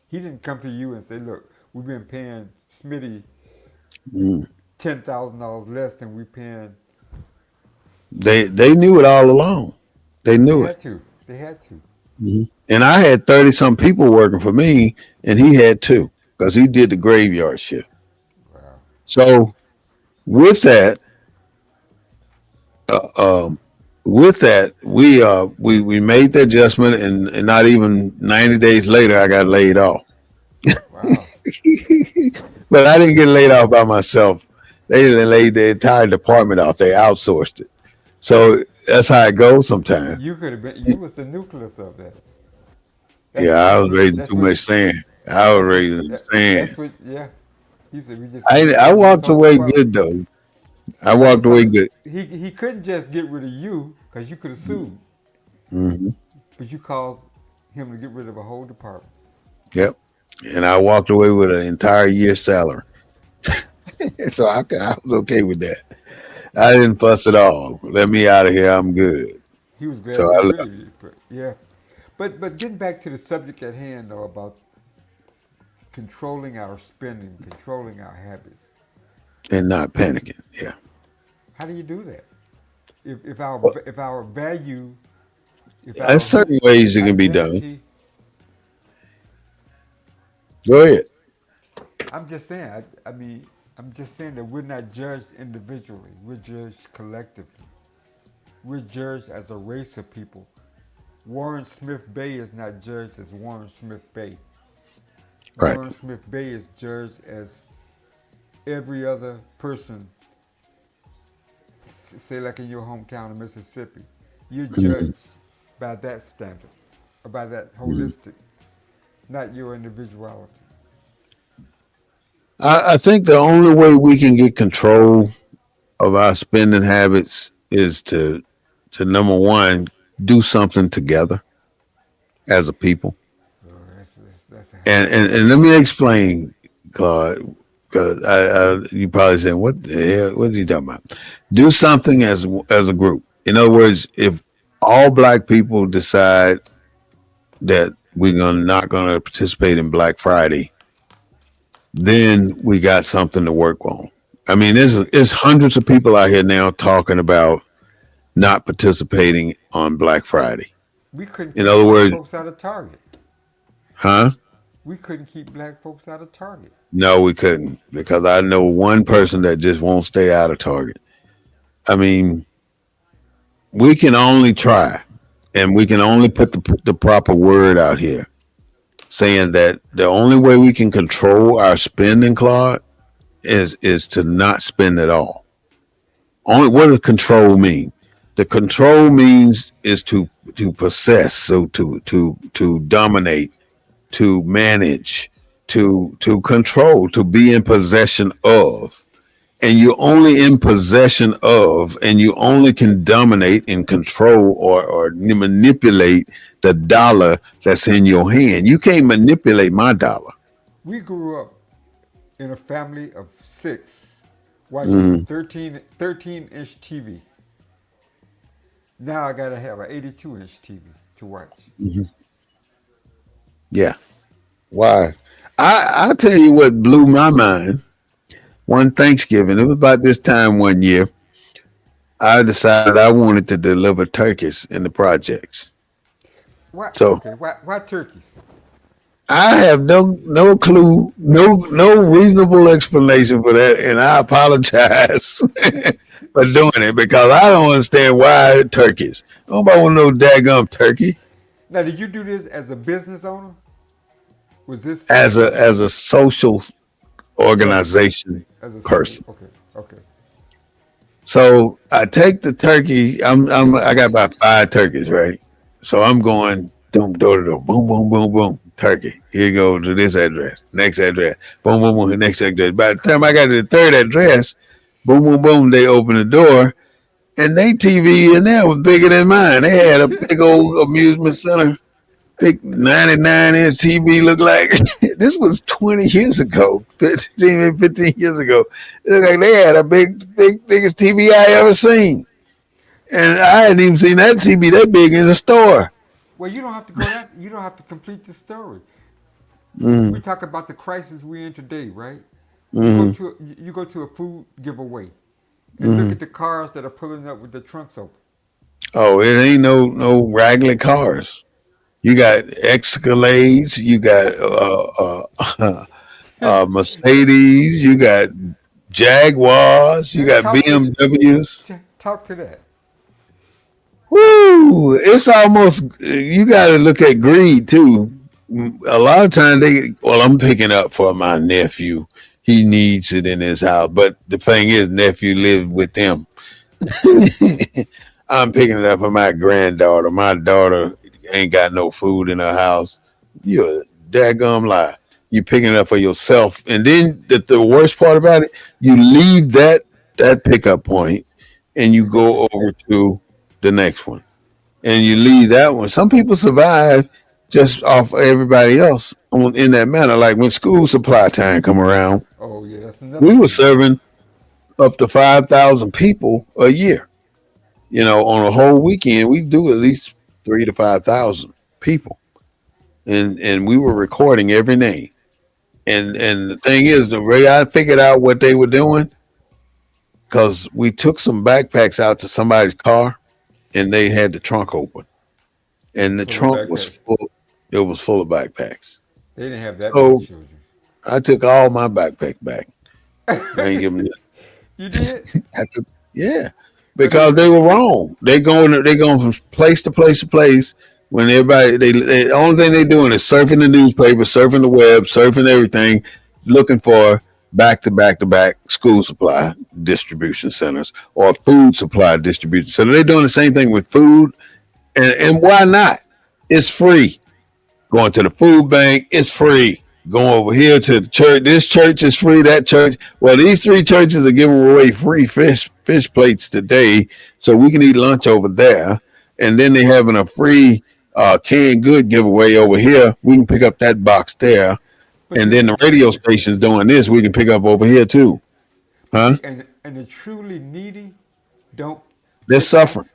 He didn't come to you and say, "Look, we've been paying Smitty mm, $10,000 less than we paying." they knew it all along. They They knew it. had to. They had to. And I had 30 some people working for me, and he had two because he did the graveyard shift. Wow. So with that, uh, um, we made the adjustment, and not even 90 days later, I got laid off. Wow. But I didn't get laid off by myself. They laid the entire department off. They outsourced it. So that's how it goes sometimes. You could have been. You was the nucleus of that. That's Yeah, what. I That's was what. raising That's too what. much sand. I was raising That's sand. what. Yeah. He said we just I outsourced this walked whole away department. good though. I Yeah, walked away because good. he couldn't just get rid of you because you could have sued, Hmm. but you caused him to get rid of a whole department. Yep. And I walked away with an entire year's salary. So I was okay with that. I didn't fuss at all. Let me out of here. I'm good. He was glad So to I get rid left of you. But yeah, but getting back to the subject at hand though about controlling our spending, controlling our habits. and not panicking. Yeah. How do you do that? If our Well, if our value, if there's our who certain ways it can be done. identity, Go ahead. I'm just saying. I mean, I'm just saying that we're not judged individually. We're judged collectively. We're judged as a race of people. Warren Smith-Bey is not judged as Warren Smith-Bey. Right. Warren Smith-Bey is judged as every other person, say like in your hometown of Mississippi. You're Hmm. judged by that standard, or by that Hmm. holistic, not your individuality. I think the only way we can get control of our spending habits is to number one, do something together as a people. Oh, that's a hell of a And let me explain, Claude, because you probably saying, what the hell? What's he talking about? Do something as a group. In other words, if all black people decide that we're gonna not gonna participate in Black Friday, then we got something to work on. I mean, there's hundreds of people out here now talking about not participating on Black Friday. we couldn't In keep other black words, folks out of Target. huh? We couldn't keep black folks out of Target. No, we couldn't because I know one person that just won't stay out of Target. I mean, we can only try, and we can only put the proper word out here. saying that the only way we can control our spending, Claude, is to not spend at all. Only what does control mean? The control means is to possess, so to dominate, to manage, to control, to be in possession of. And you're only in possession of, and you only can dominate and control or manipulate the dollar that's in your hand. You can't manipulate my dollar. We grew up in a family of six watching a Mm, 13-inch TV. Now I gotta have an 82-inch TV to watch. mhm. Yeah. Why? I'll tell you what blew my mind. One Thanksgiving, it was about this time one year, I decided I wanted to deliver turkeys in the projects. Why? So Okay. Why turkeys? I have no clue, no reasonable explanation for that, and I apologize for doing it because I don't understand why turkeys. Nobody want no daggum turkey Now, did you do this as a business owner? Was this as a social as organization as a social? person. Okay. Okay. So I take the turkey. I got about five turkeys, right? So I'm going boom, door to door, boom, boom, boom, boom, turkey. Here you go to this address, next address, boom, boom, boom, next address. By the time I got to the third address, boom, boom, boom, they open the door, and they TV in there was bigger than mine. They had a big old amusement center, big 99-inch TV. Looked like this was 20 years ago, 15 years ago. It looked like they had a biggest TV I ever seen. And I hadn't even seen that TV that big in the store. Well, you don't have to go that. You don't have to complete the story. We Mm, talk about the crisis we're in today, right? mm, You go to a food giveaway and look at mm. the cars that are pulling up with the trunks open. Oh, it ain't no raggedy cars. You got Escalades, you got Mercedes, you got Jaguars, you Yeah, got BMWs. talk to that. Woo! It's almost you got to look at greed too. A lot of times well, I'm picking up for my nephew. He needs it in his house, but the thing is, nephew lives with them. I'm picking it up for my granddaughter. My daughter ain't got no food in her house. You're a daggum lie. You picking it up for yourself, and then the worst part about it, you leave that pickup point, and you You go to go the over next. to the next one, and you leave that one. Some people survive just off everybody else in that manner. Like when school supply time come around, Oh yeah, that's another we were thing. serving up to 5,000 people a year. On a whole weekend, we do at least 3 to 5,000 people, and we were recording every name. And the thing is, the way I figured out what they were doing, because we took some backpacks out to somebody's car, and they had the trunk open, and the Full of trunk was backpacks. full. It was full of backpacks. They didn't have that many So children. I took all my backpack back. I ain't give them. You did, I took yeah, but it because they were wrong. They going from place to place to place. When everybody they the only thing they doing is surfing the newspaper, surfing the web, surfing everything, looking for back to back to back school supply distribution centers or food supply distribution center. They're doing the same thing with food, and why not? It's free. Going to the food bank, it's free. Going over here to the church, this church is free, that church. Well, these three churches are giving away free fish plates today, so we can eat lunch over there. And then they having a free canned good giveaway over here. We can pick up that box there. but And this then is the radio station's doing this. We can pick up over here too, huh? and the truly needy don't They're get that. suffering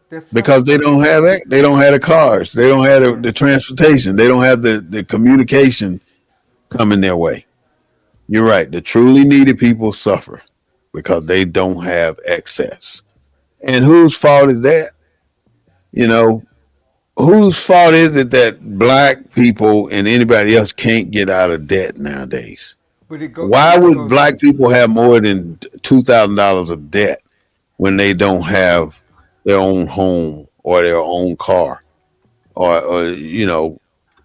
They're because suffering. they don't have it. They don't have the cars. They don't have Yeah. the transportation. They don't have the communication coming their way. You're right. The truly needy people suffer because they don't have access. And whose fault is that? You know, whose fault is it that black people and anybody else can't get out of debt nowadays? Why It would goes black people have more than $2,000 of debt when they don't have their own home or their own car or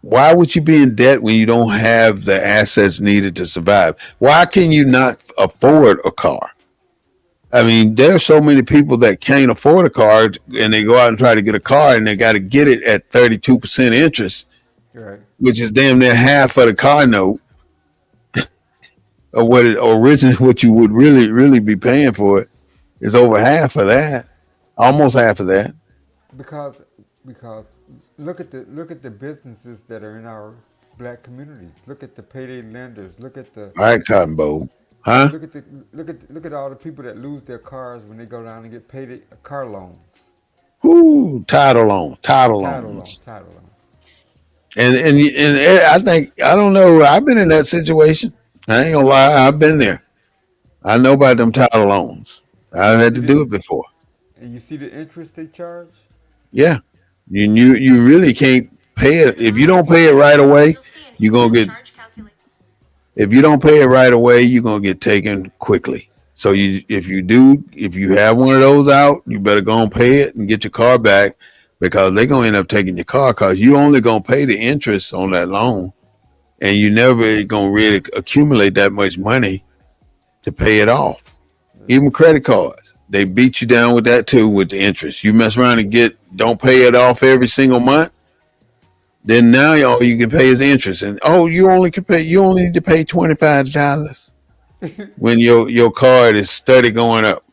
Why would you be in debt when you don't have the assets needed to survive? Why can you not afford a car? I mean, there are so many people that can't afford a car and they go out and try to get a car and they got to get it at 32% interest, Right. which is damn near half of the car note of what it originally what you would really be paying for it is over half of that, almost half of that. Because because look at the businesses that are in our black communities. Look at the payday lenders. All right, Cotton Bowl, huh? Look at the look at all the people that lose their cars when they go down and get payday car loans, Whoo, title title loans, loans, title loans. and I think I don't know. I've been in that situation. I ain't gonna lie, I've been there. I know about them title loans. And I've you had see to the do it before. and you see the interest they charge. Yeah, you really can't pay it if you don't pay it right away. You're gonna get if you don't pay it right away, you're gonna get taken quickly. So if you have one of those out, you better go and pay it and get your car back because they're gonna end up taking your car because you only gonna pay the interest on that loan, and you never gonna really accumulate that much money to pay it off. Even credit cards, they beat you down with that too with the interest. You mess around and get don't pay it off every single month, then now all you can pay is interest, and you only need to pay $25 when your card is steady going up,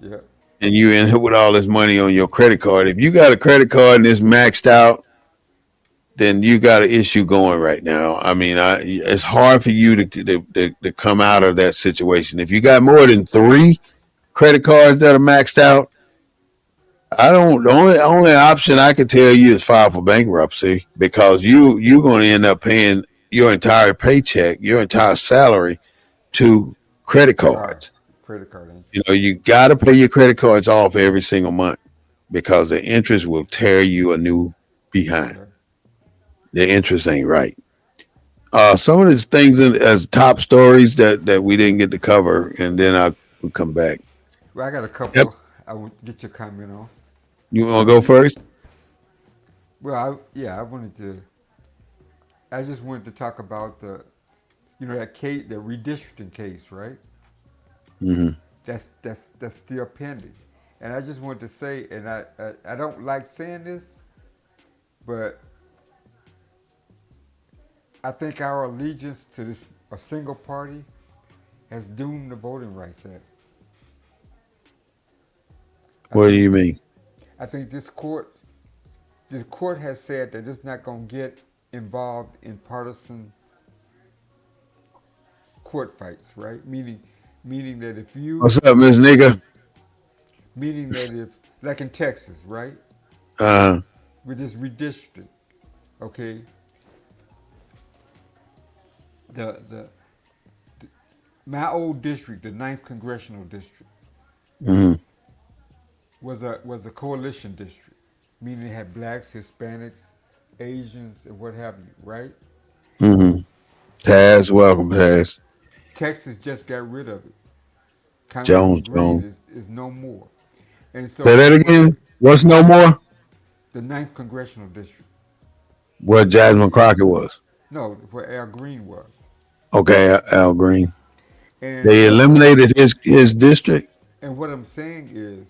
Yeah. and you end up with all this money on your credit card. If you got a credit card and it's maxed out, then you got an issue going right now. I mean, it's hard for you to come out of that situation. If you got more than three credit cards that are maxed out, I don't. The only option I could tell you is file for bankruptcy because you're going to end up paying your entire paycheck, your entire salary to credit Car, cards. credit card interest. You know, you got to pay your credit cards off every single month because the interest will tear you a new behind. Okay. The interest ain't right. Some of these things as top stories that we didn't get to cover, and then we'll come back. Well, I got a Yep. couple. I will get your comment on. You want to go first? Well, I wanted to. I just wanted to talk about that case, the redistricting case, right? Hmm. That's still pending, and I just wanted to say, and I don't like saying this, but I think our allegiance to this a single party has doomed the Voting Rights Act. I What do think you mean? I think the court has said that it's not going to get involved in partisan court fights, right? Meaning that if you What's up, Miss Nigga? meaning that if like in Texas, right, Uh, with this redistricting, okay, the my old district, the ninth congressional district, hmm was a coalition district, meaning it had blacks, Hispanics, Asians, and what have you, right? hmm Taz, welcome, Taz. Texas just got rid of it. Congressman Jones, Green Jones. is no more. And Say so that again. What's no more? the ninth congressional district, What Jasmine Crockett was. no, where Al Green was. Okay, Al Green. And They eliminated his district. what I'm saying is,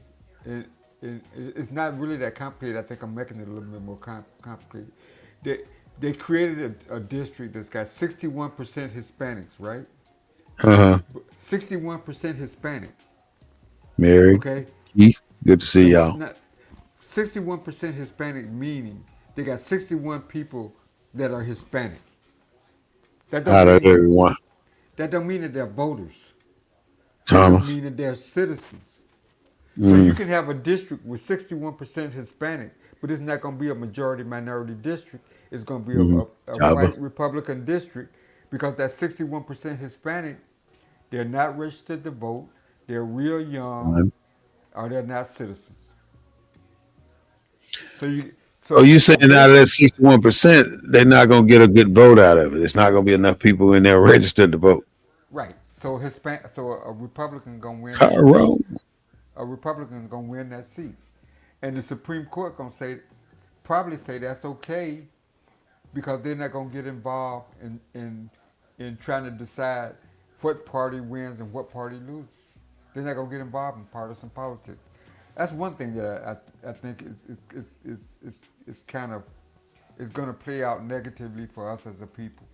it's not really that complicated. I think I'm making it a little bit more complicated. They they created a district that's got 61% Hispanics, right? Uh huh. 61% Hispanic. Mary, Okay. Keith, good to see And y'all. 61% Hispanic meaning they got 61 people that are Hispanic. That don't Out of mean everyone, that don't mean that they're voters. That just Thomas. mean that they're citizens. So you Mm, can have a district with 61% Hispanic, but it's not going to be a majority minority district. It's going to be mm-hmm. a Java. white Republican district because that 61% Hispanic, they're not registered to vote, they're real young, or they're not citizens. So you Oh, so you a saying out of that district 61%, they're not going to get a good vote out of it. It's not going to be enough people in there registered to vote. right. So a Republican gonna win that seat. Tyrone. A Republican gonna win that seat, and the Supreme Court gonna say probably say that's okay because they're not going to get involved in trying to decide what party wins and what party loses. They're not going to get involved in partisan politics. That's one thing that I think is kind of is going to play out negatively for us as a people.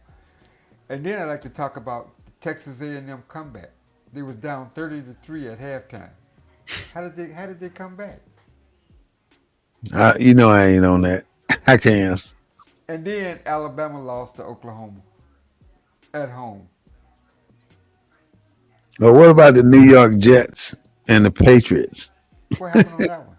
And then I like to talk about Texas A&M comeback. They was down 30-3 at halftime. How did they come back? You know I ain't on that. I can't. And then Alabama lost to Oklahoma at home. But what about the New York Jets and the Patriots? What happened on that one?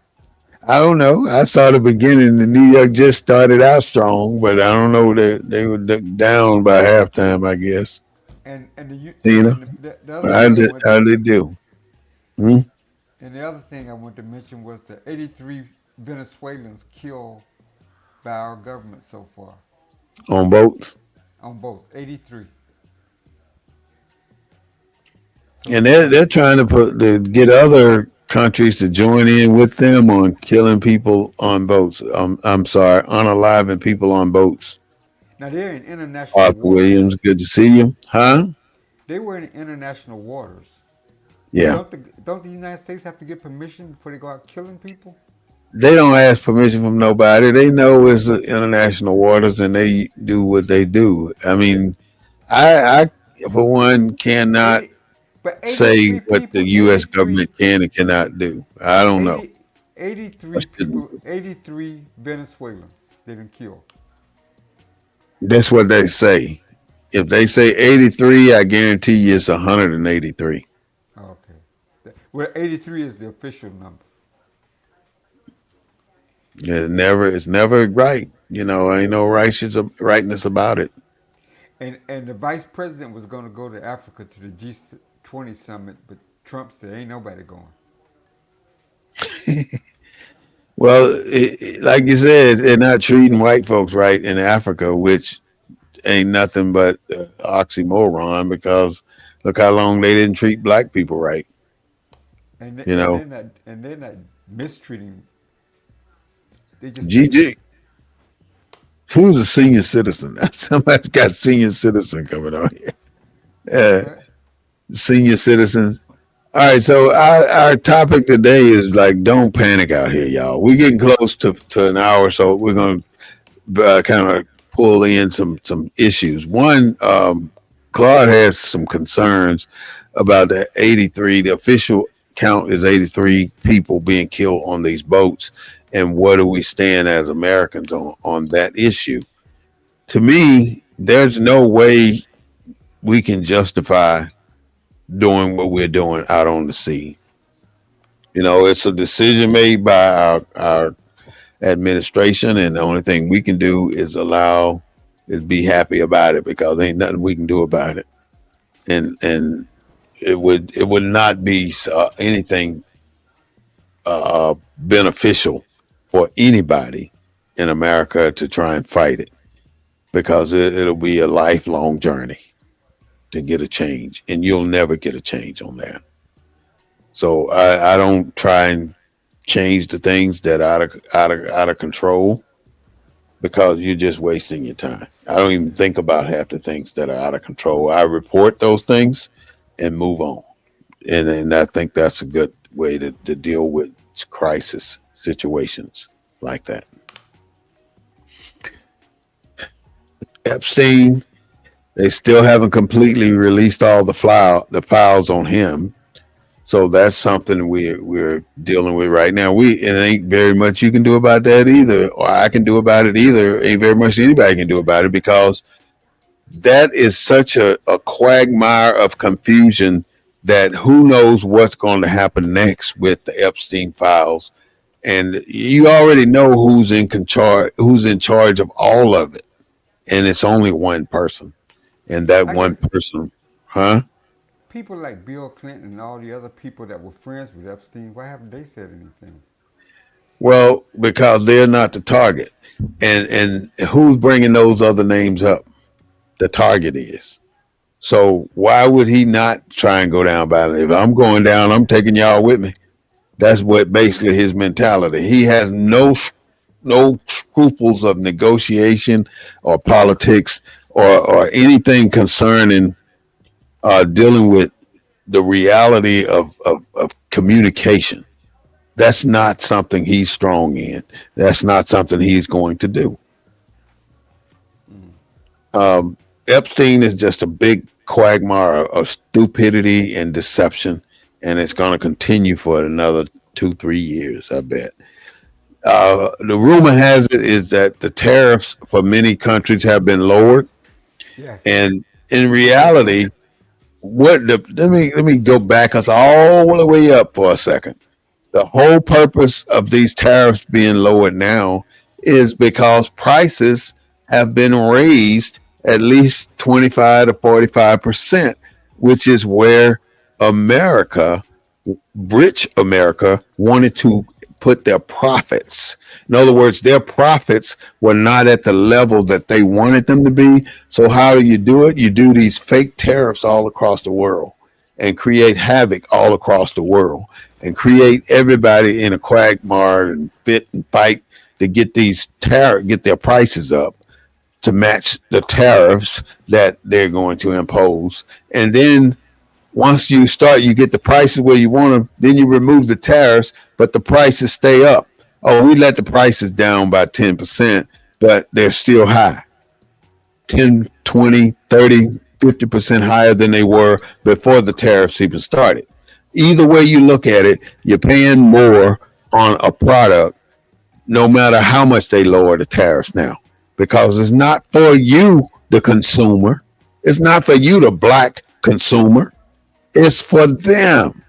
I don't know. I saw the beginning. The New York Jets started out strong, but I don't know that they were down by halftime. I guess. And You know, the other thing how they do? Hmm? and the other thing I want to mention was the 83 Venezuelans killed by our government so far On boats, on both 83. and So they're trying to get other countries to join in with them on killing people on boats. I'm sorry, unaliving people on boats. now they're in international Arthur waters. Williams, good to see you, huh? They were in international waters. Yeah. Don't the United States have to get permission before they go out killing people? They don't ask permission from nobody. They know it's international waters, and they do what they do. I mean, I for one, cannot 80, but say 83 what the people, U.S. government can and cannot do. I don't know. 80, I 83 shouldn't. people, 83 Venezuelans they didn't kill. That's what they say. If they say 83, I guarantee you it's 183. Okay. Well, 83 is the official number. It's never right. Ain't no rightness about it. And the vice president was going to go to Africa to the G20 summit, but Trump said ain't nobody going. Well, like you said, they're not treating white folks right in Africa, which ain't nothing but oxymoron because look how long they didn't treat black people right. And You and know, they're not mistreating. They just GG, who's a senior citizen? Somebody's got senior citizen coming on here. what Uh, what? Senior citizens. All right, so our topic today is like, don't panic out here, y'all. We're getting close to an hour, so we're going to kind of pull in some issues. One, Claude has some concerns about the 83. The official count is 83 people being killed on these boats, and what do we stand as Americans on that issue? To me, there's no way we can justify doing what we're doing out on the sea. It's a decision made by our administration, and the only thing we can do is be happy about it because ain't nothing we can do about it. And it would not be anything beneficial for anybody in America to try and fight it because it'll be a lifelong journey to get a change, and you'll never get a change on that. So I don't try and change the things that are out of control because you're just wasting your time. I don't even think about half the things that are out of control. I report those things and move on. And I think that's a good way to deal with crisis situations like that. Epstein, they still haven't completely released all the files on him. So that's something we're dealing with right now. It ain't very much you can do about that either, or I can do about it either. Ain't very much anybody can do about it because that is such a quagmire of confusion that who knows what's going to happen next with the Epstein files. And you already know who's in charge of all of it. And it's only one person. And that I one guess person, huh? people like Bill Clinton and all the other people that were friends with Epstein, why haven't they said anything? Well, because they're not the target. And who's bringing those other names up? The target is. So why would he not try and go down by me? If I'm going down, I'm taking y'all with me. That's what basically his mentality. He has no no scruples of negotiation or politics or anything concerning dealing with the reality of communication. That's not something he's strong in. That's not something he's going to do. Mm. Epstein is just a big quagmire of stupidity and deception, and it's going to continue for another 2, 3 years, I bet. The rumor has it is that the tariffs for many countries have been lowered, Yeah. and in reality, let me go back us all the way up for a second. The whole purpose of these tariffs being lowered now is because prices have been raised at least 25 to 45%, which is where America, rich America, wanted to put their profits. In other words, their profits were not at the level that they wanted them to be. So, how do you do it? You do these fake tariffs all across the world and create havoc all across the world and create everybody in a quagmire and fit and fight to get get their prices up to match the tariffs that they're going to impose. And then once you get the prices where you want them, then you remove the tariffs, but the prices stay up. Oh, we let the prices down by 10%, but they're still high. 10, 20, 30, 50% higher than they were before the tariffs even started. Either way you look at it, you're paying more on a product no matter how much they lower the tariffs now. Because it's not for you, the consumer. It's not for you, the black consumer. It's for them,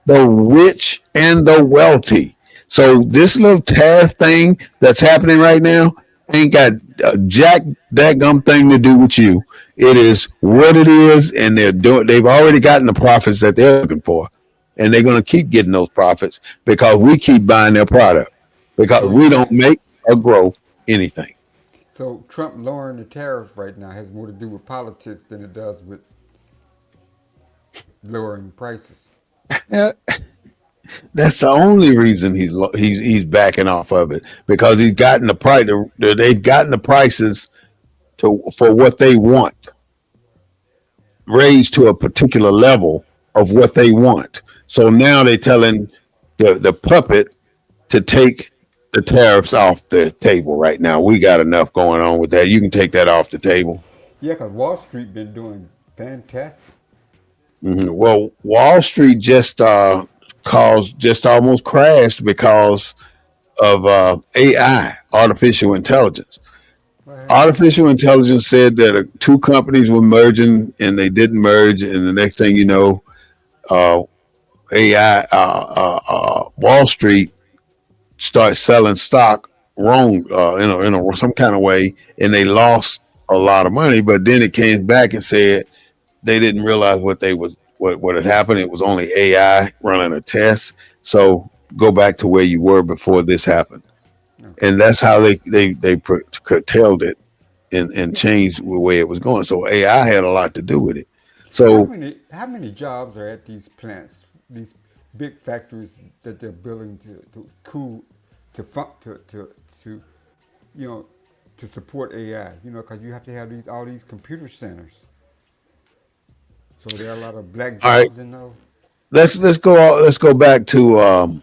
the rich and the wealthy. So this little tariff thing that's happening right now ain't got a jack dadgum thing to do with you. It is what it is, and they've already gotten the profits that they're looking for, and they're going to keep getting those profits because we keep buying their product because So we you don't think make or grow anything. so? Trump lowering the tariffs right now has more to do with politics than it does with lowering prices. Yeah, that's the only reason he's backing off of it because he's gotten the price. They've gotten the prices for what they want raised to a particular level of what they want. So now they're telling the puppet to take the tariffs off the table right now. We got enough going on with that. You can take that off the table. Yeah, because Wall Street been doing fantastic. Well, Wall Street just almost crashed because of AI, artificial intelligence. What happened? Artificial intelligence said that two companies were merging and they didn't merge, and the next thing you know, uh, AI, Wall Street starts selling stock wrong, some kind of way, and they lost a lot of money. But then it came back and said they didn't realize what had happened. It was only AI running a test. So go back to where you were before this happened, Okay. and that's how they curtailed it and changed the way it was going. So AI had a lot to do with it. So How many jobs are at these plants, these big factories that they're building to cool to you know to support AI? Because you have to have these all these computer centers. So there are a lot of black all right, jobs in those. let's go back to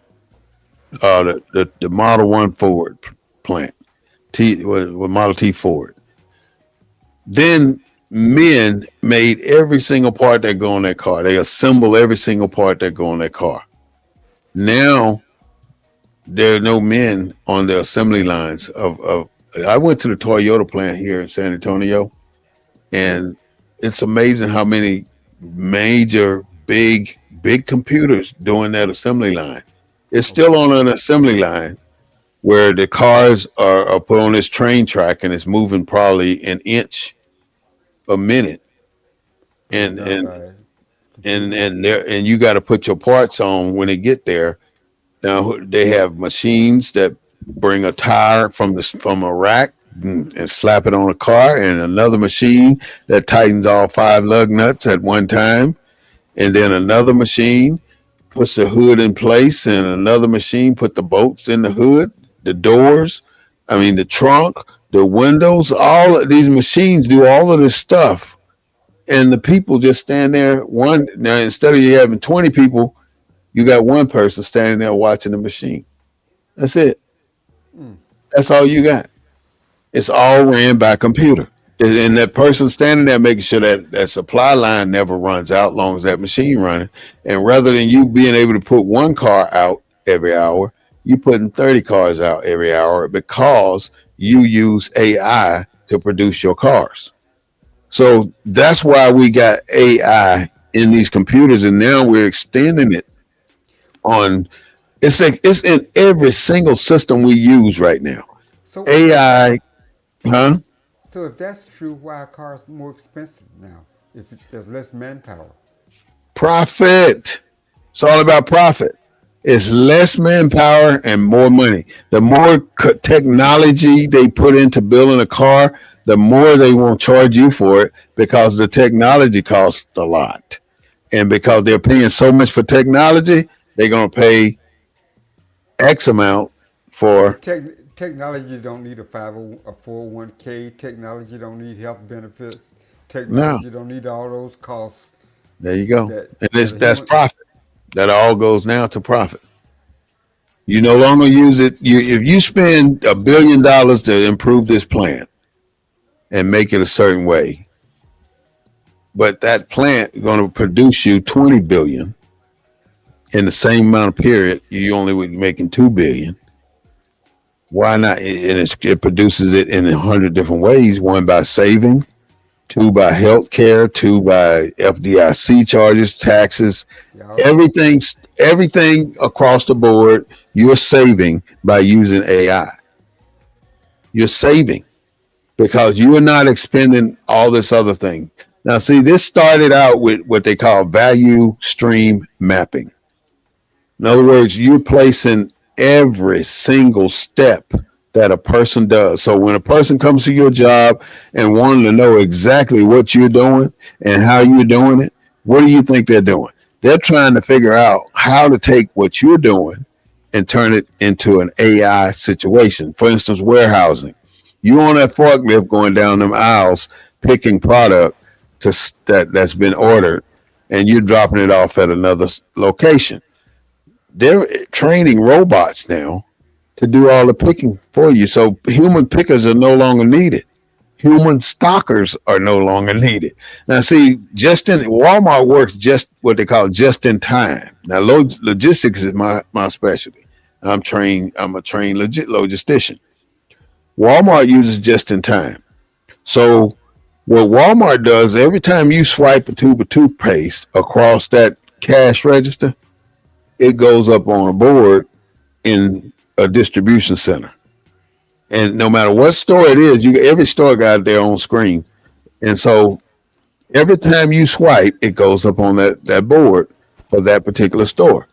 the Model One Ford plant, with Model T Ford. Then men made every single part that go in that car. They assemble every single part that go in that car. Now there are no men on the assembly lines of I went to the Toyota plant here in San Antonio, and it's amazing how many major big computers doing that assembly line. It's still Okay. on an assembly line where the cars are put on this train track and it's moving probably an inch a minute, And it's and done and by and computers. and there and you got to put your parts on when they get there. Now they have machines that bring a tire from a rack and slap it on a car, and another machine that tightens all five lug nuts at one time, and then another machine puts the hood in place, and another machine put the bolts in the hood, the doors. I mean, the trunk, the windows, all of these machines do all of this stuff. And the people just stand there. One now, instead of you having 20 people, you got one person standing there watching the machine. That's it. Mm. That's all you got. It's all ran by computer. And that person standing there making sure that that supply line never runs out long as that machine running. And rather than you being able to put one car out every hour, you putting 30 cars out every hour because you use AI to produce your cars. So that's why we got AI in these computers, and now we're extending it on. It's like it's in every single system we use right now. So if that AI, huh? so if that's true, why are cars more expensive now? If there's less manpower. Profit. It's all about profit. It's less manpower and more money. The more technology they put into building a car, the more they won't charge you for it because the technology costs a lot. And because they're paying so much for technology, they're going to pay X amount for. But technology don't need a 50, a 401k. Technology don't need health benefits. No, Technology don't need all those costs there you go. that And that this a that's human. profit. That all goes now to profit. You no longer use it. If you spend $1 billion to improve this plant and make it a certain way, but that plant is going to produce you 20 billion in the same amount of period, you only would be making 2 billion. Why not? And it produces it in 100 different ways. One by saving, two by health care, two by FDIC charges, taxes, Y'all, everything, everything across the board. You're saving by using AI. You're saving because you are not expending all this other thing. Now, see, this started out with what they call value stream mapping. In other words, you're placing every single step that a person does. So when a person comes to your job and wanting to know exactly what you're doing and how you're doing it, what do you think they're doing? They're trying to figure out how to take what you're doing and turn it into an AI situation. For instance, warehousing. You on that forklift going down them aisles picking product that's been ordered, and you're dropping it off at another location. They're training robots now to do all the picking for you. So human pickers are no longer needed. Human stockers are no longer needed. Now, see, just in Walmart works just what they call just in time. Now, logistics is my specialty. I'm a trained logistician. Walmart uses just in time. So what Walmart does every time you swipe a tube of toothpaste across that cash register, it goes up on a board in a distribution center. And no matter what store it is, every store got their own screen. And so every time you swipe, it goes up on that board for that particular store.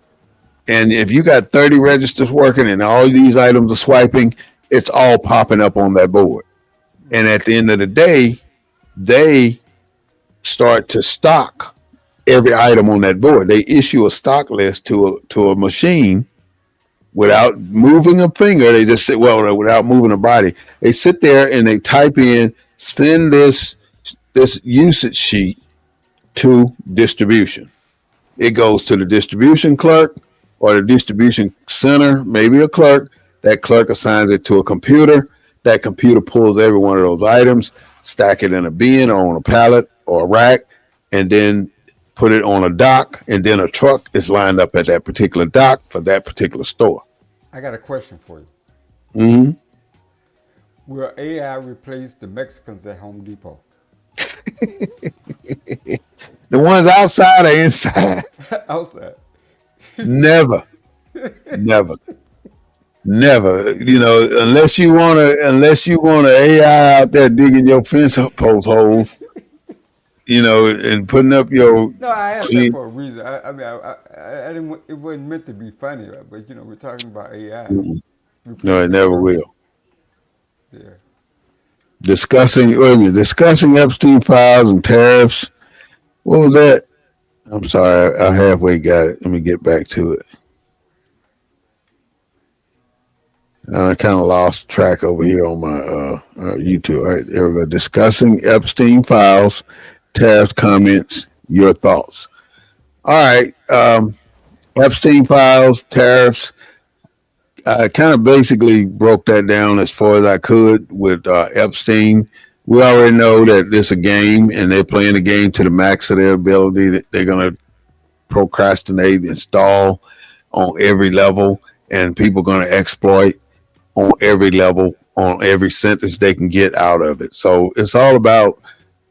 And if you got 30 registers working and all these items are swiping, it's all popping up on that board. And at the end of the day, they start to stock every item on that board. They issue a stock list to a machine without moving a finger. They just sit well without moving a body. They sit there and they type in send this usage sheet to distribution. It goes to the distribution clerk or the distribution center, maybe a clerk. That clerk assigns it to a computer. That computer pulls every one of those items, stack it in a bin or on a pallet or a rack, and then put it on a dock. And then a truck is lined up at that particular dock for that particular store. I got a question for you. Hmm. Will AI replace the Mexicans at Home Depot? The ones outside or inside? Outside. Never, never, never. Unless you want an AI out there digging your fence post holes, and putting up your No, I asked that clean. for a reason. I mean, I didn't. It wasn't meant to be funny, but we're talking about AI Mm-mm. No, it replacing never workers. will. Yeah. Discussing Epstein files and tariffs. What was that? I'm sorry, I halfway got it. Let me get back to it. I kind of lost track over here on my YouTube. All right, there we go. Discussing Epstein files, tariff comments, your thoughts. All right. Epstein files, tariffs. I kind of basically broke that down as far as I could with Epstein. We already know that it's a game and they're playing the game to the max of their ability. That they're going to procrastinate and stall on every level, and people are going to exploit on every level, on every sentence they can get out of it. So it's all about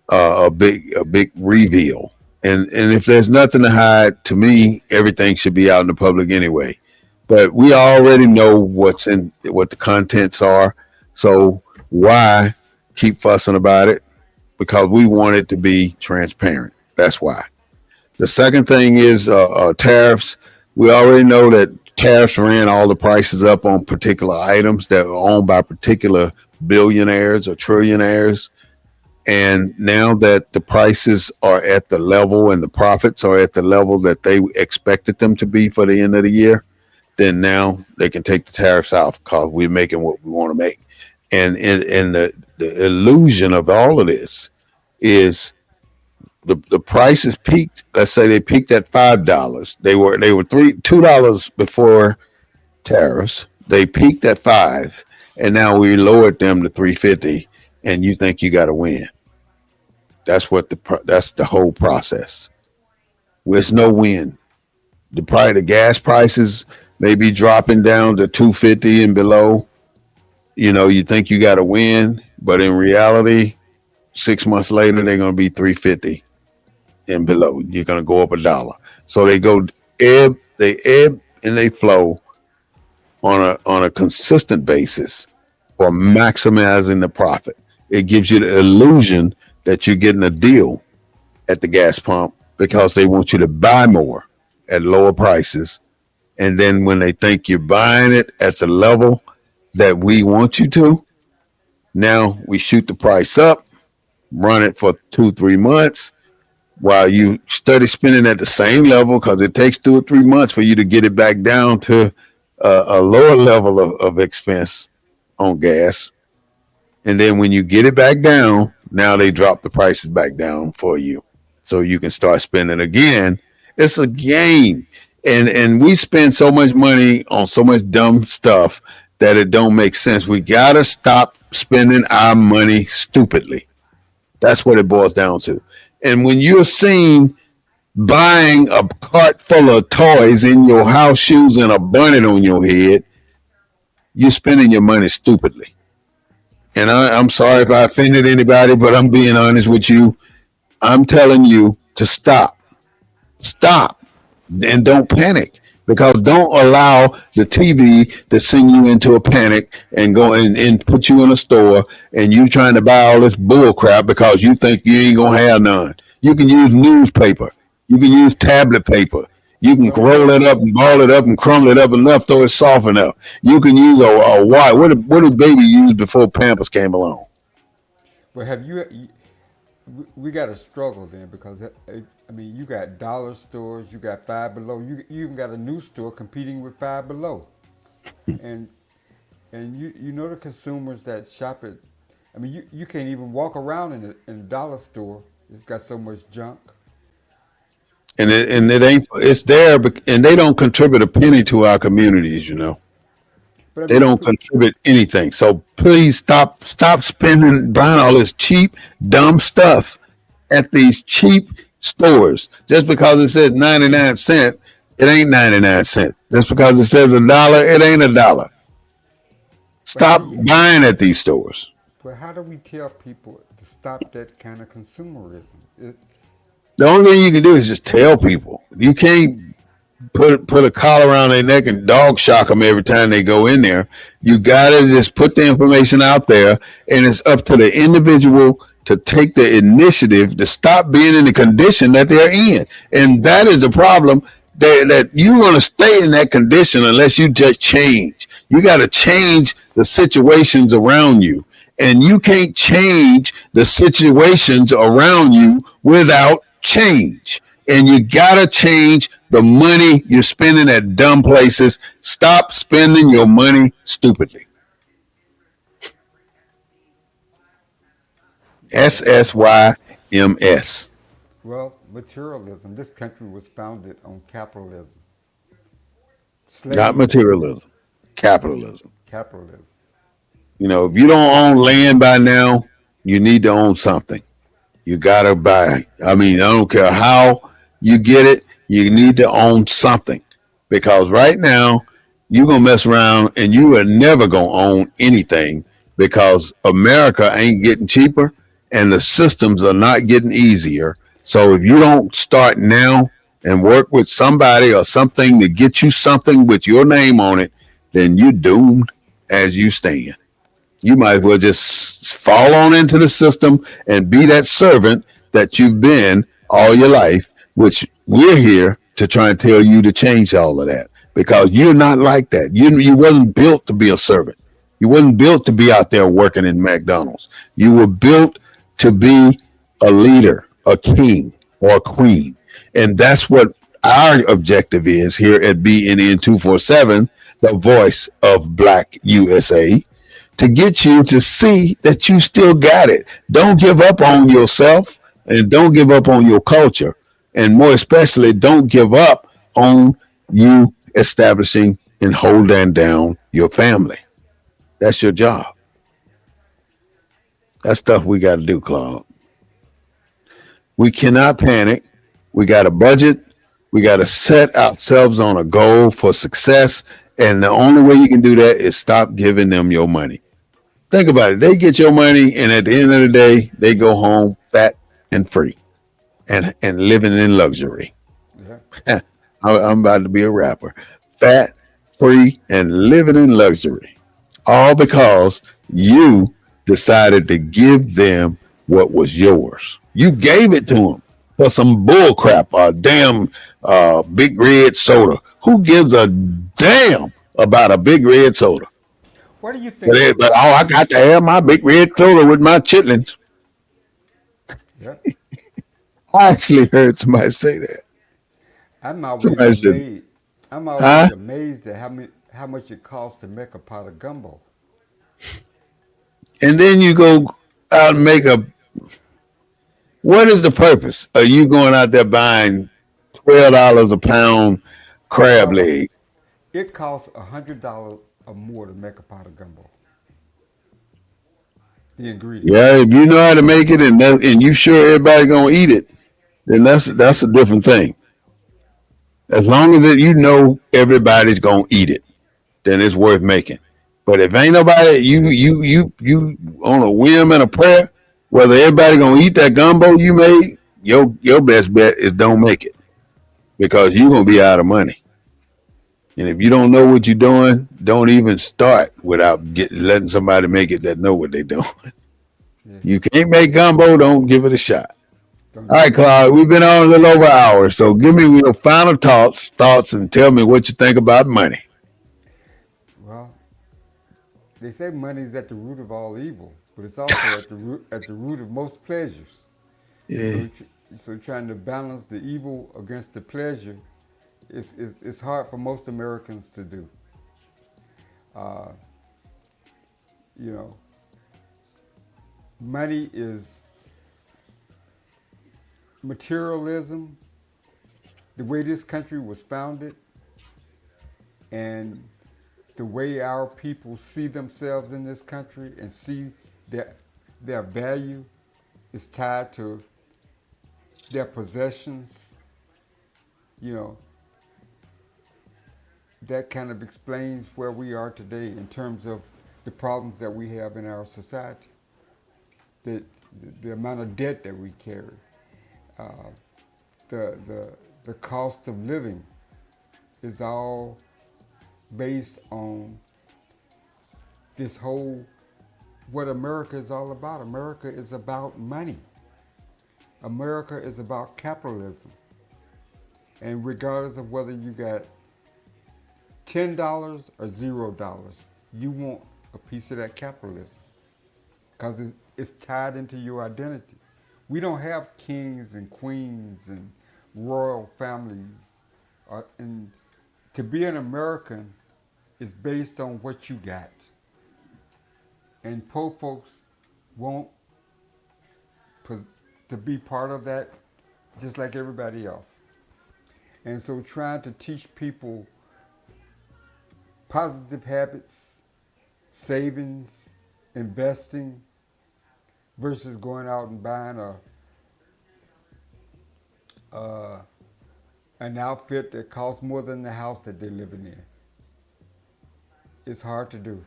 a big reveal. And if there's nothing to hide, to me, everything should be out in the public anyway. But we already know what the contents are. So why keep fussing about it? Because we want it to be transparent. That's why. The second thing is tariffs. We already know that tariffs ran all the prices up on particular items that were owned by particular billionaires or trillionaires. And now that the prices are at the level and the profits are at the level that they expected them to be for the end of the year, then now they can take the tariffs off because we're making what we want to make. And the illusion of all of this is the prices peaked. Let's say they peaked at $5. They were $2 before tariffs. They peaked at 5, and now we lowered them to 3.50. And you think you got to win? That's the whole process. There's no win. The gas prices may be dropping down to 2.50 and below. You think you got to win, but in reality, 6 months later they're going to be 3.50 and below. You're going to go up $1. So they ebb and they flow on a consistent basis for maximizing the profit. It gives you the illusion that you're getting a deal at the gas pump because they want you to buy more at lower prices. And then when they think you're buying it at the level that we want you to, now we shoot the price up, run it for 2-3 months while you study spending at the same level because it takes 2 or 3 months for you to get it back down to a lower level of expense on gas. And then when you get it back down, now they drop the prices back down for you so you can start spending again. It's a game. And we spend so much money on so much dumb stuff that it don't make sense. We got to stop spending our money stupidly. That's what it boils down to. And when you're seen buying a cart full of toys in your house shoes and a bonnet on your head, you're spending your money stupidly. And I'm sorry if I offended anybody, but I'm being honest with you. I'm telling you to stop. Stop. And don't panic. Because don't allow the TV to send you into a panic and go and put you in a store and you trying to buy all this bull crap because you think you ain't gonna have none. You can use newspaper. You can use tablet paper. You can roll it up and ball it up and crumble it up enough so it's soft enough. You can use a wire. What did baby use before Pampers came along? But we got to struggle then because I mean you got dollar stores, you got Five Below, you even got a new store competing with Five Below, and you know the consumers that shop at. I mean you can't even walk around in a dollar store. It's got so much junk. And it ain't, it's there, and they don't contribute a penny to our communities. But I They mean, don't contribute anything. So please stop spending, buying all this cheap, dumb stuff at these cheap stores. Just because it says 99 cents, it ain't 99 cents. Just because it says $1, it ain't $1. but how Stop do buying at these stores. but how do we tell people to stop that kind of consumerism? The only thing you can do is just tell people. You can't put a collar around their neck and dog shock them every time they go in there. You gotta just put the information out there, and it's up to the individual to take the initiative to stop being in the condition that they're in. And that is the problem. That you're going to stay in that condition unless you just change. You got to change the situations around you. And you can't change the situations around you without change. And you gotta change the money you're spending at dumb places. Stop spending your money stupidly. SSYMS. Well, materialism. This country was founded on capitalism, Not slavery, materialism, capitalism. capitalism. If you don't own land by now, you need to own something. You gotta buy. I mean, I don't care how you get it. You need to own something because right now you're gonna mess around and you are never gonna own anything because America ain't getting cheaper and the systems are not getting easier. So if you don't start now and work with somebody or something to get you something with your name on it, then you're doomed as you stand. You might as well just fall on into the system and be that servant that you've been all your life, which we're here to try and tell you to change all of that because you're not like that. You wasn't built to be a servant. You wasn't built to be out there working in McDonald's. You were built to be a leader, a king, or a queen. And that's what our objective is here at BNN 247, the voice of Black USA, to get you to see that you still got it. Don't give up on yourself and don't give up on your culture. And more especially, don't give up on you establishing and holding down your family. That's your job. That's stuff we got to do, Claude. We cannot panic. We got a budget. We got to set ourselves on a goal for success. And the only way you can do that is stop giving them your money. Think about it. They get your money, and at the end of the day, they go home fat and free and living in luxury. Yeah. I'm about to be a rapper. Fat, free, and living in luxury. All because you decided to give them what was yours. You gave it to them for some bull crap, a damn big red soda. Who gives a damn about a big red soda? What do you But, think? but oh, I got to have my big red soda with my chitlins. Yeah. I actually heard somebody say that. I'm always Somebody said, amazed. I'm always huh? amazed at how much it costs to make a pot of gumbo. And then you go out and make a. What is the purpose? Are you going out there buying $12 a pound crab Well, leg? it costs $100 or more to make a pot of gumbo. The ingredients. Yeah, if you know how to make it and you sure everybody gonna eat it, then that's a different thing. As long as you know everybody's gonna eat it, then it's worth making. But if ain't nobody, you on a whim and a prayer, whether everybody gonna eat that gumbo you made, your best bet is don't make it because you gonna be out of money. And if you don't know what you're doing, don't even start without letting somebody make it that know what they're doing. Yeah. You can't make gumbo, don't give it a shot. Don't All give right, it a shot. Claude, we've been on a little over an hour, so give me your final thoughts, and tell me what you think about money. Well, they say money is at the root of all evil, but it's also at the root of most pleasures. Yeah. So so trying to balance the evil against the pleasure is hard for most Americans to do. Uh, you know, money is materialism, the way this country was founded, and the way our people see themselves in this country and see their their value is tied to their possessions. You know, that kind of explains where we are today in terms of the problems that we have in our society, the the amount of debt that we carry, uh, the cost of living is all based on this whole what America is all about. America is about money. America is about capitalism. And regardless of whether you got $10 or $0, you want a piece of that capitalism because it's tied into your identity. We don't have kings and queens and royal families. And to be an American is based on what you got. And poor folks want to be part of that just like everybody else. And so trying to teach people positive habits, savings, investing, versus going out and buying uh, an outfit that costs more than the house that they're living in. It's hard to do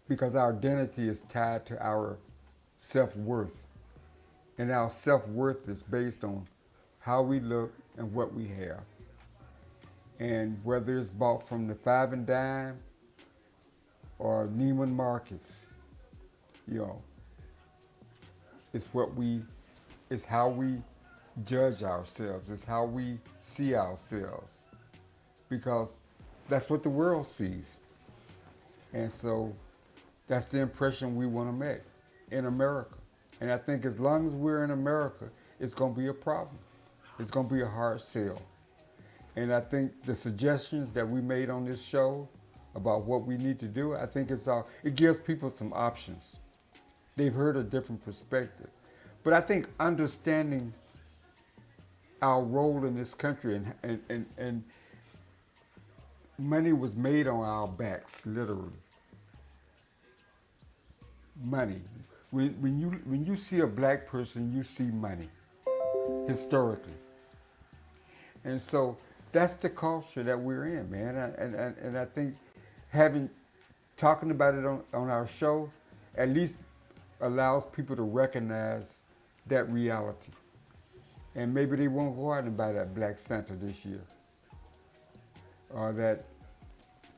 because our identity is tied to our self-worth. And our self-worth is based on how we look and what we have. And whether it's bought from the five and dime or Neiman Marcus, you know, it's what we, it's how we judge ourselves. It's how we see ourselves. Because that's what the world sees. And so that's the impression we want to make in America. And I think as long as we're in America, it's going to be a problem. It's going to be a hard sell. And I think the suggestions that we made on this show about what we need to do, I think it gives people some options. They've heard a different perspective. But I think understanding our role in this country and money was made on our backs, literally. Money. When you see a black person, you see money, historically. And so that's the culture that we're in, man. And I think having talking about it on our show at least allows people to recognize that reality. And maybe they won't go out and buy that black Santa this year. Or that,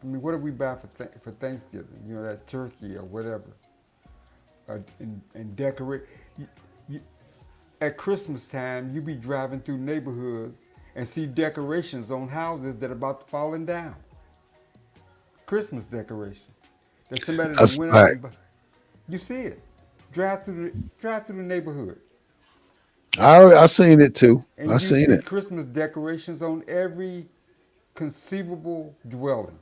I mean, what do we buy for Thanksgiving? You know, that turkey or whatever. And decorate. You, at Christmas time, you be driving through neighborhoods and see decorations on houses that are about to falling down. Christmas decoration. That somebody that That's went out right. and you see it. Drive through the neighborhood. I seen it too. I And you seen see it. Christmas decorations on every conceivable dwelling.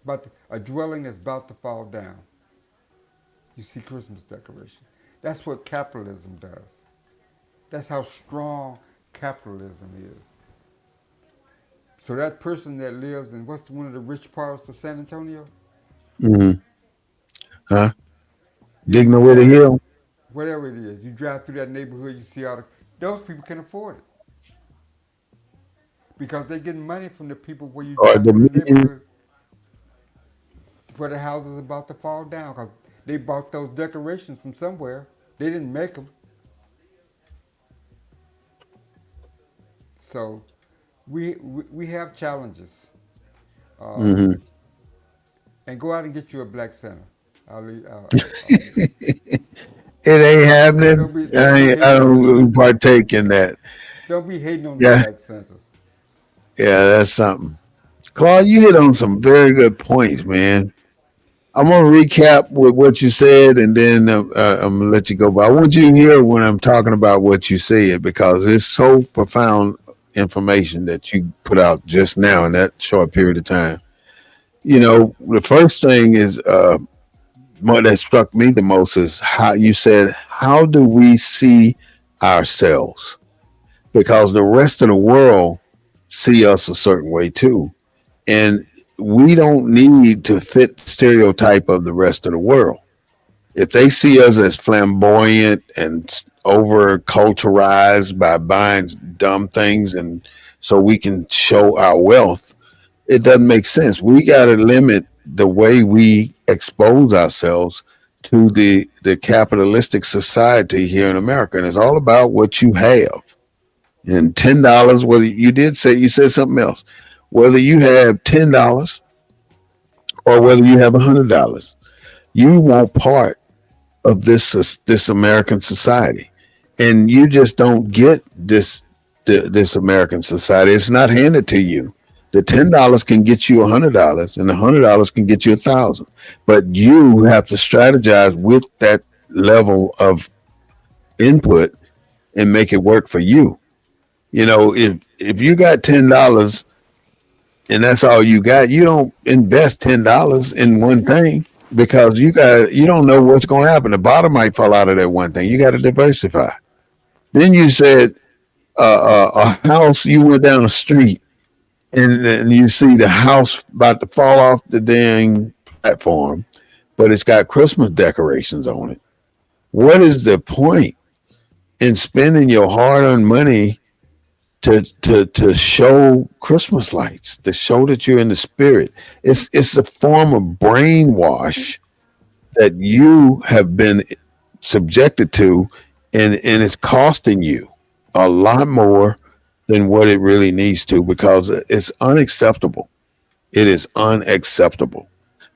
But a dwelling that's about to fall down. You see Christmas decorations. That's what capitalism does. That's how strong capitalism is. So that person that lives in what's one of the rich parts of San Antonio, Mm-hmm. Huh? you Dignity drive, Hill. whatever it is, you drive through that neighborhood, you see all the, those people can afford it because they're getting money from the people where you Or drive through the Dominion. neighborhood where the house is about to fall down because they bought those decorations from somewhere. They didn't make them. So we have challenges. Uh, Mm-hmm. and go out and get you a black Santa. I'll leave. It ain't happening. Don't be I hating on the don't partake in that. don't be hating on the Yeah, black Santas. yeah, that's something. Claude, you hit on some very good points, man. I'm gonna recap with what you said, and then I'm gonna let you go. But I want you to hear when I'm talking about what you said because it's so profound information that you put out just now in that short period of time. You know, the first thing is what that struck me the most is how you said, "How do we see ourselves?" Because the rest of the world see us a certain way too, and we don't need to fit the stereotype of the rest of the world. If they see us as flamboyant and over culturalized by buying dumb things and so we can show our wealth, it doesn't make sense. We got to limit the way we expose ourselves to the capitalistic society here in America, and it's all about what you have. And $10, whether you did say you said something else, whether you have $10 or whether you have $100, you want part of this American society, and you just don't get this American society. It's not handed to you. The $10 can get you $100, and $100 can get you 1,000. But you have to strategize with that level of input and make it work for you. If you got $10 and that's all you got, you don't invest $10 in one thing because you don't know what's going to happen. The bottom might fall out of that one thing. You got to diversify. Then you said a house. You went down the street and you see the house about to fall off the dang platform, but it's got Christmas decorations on it. What is the point in spending your hard-earned money to show Christmas lights, to show that you're in the spirit? It's a form of brainwash that you have been subjected to, and it's costing you a lot more than what it really needs to, because it's unacceptable. It is unacceptable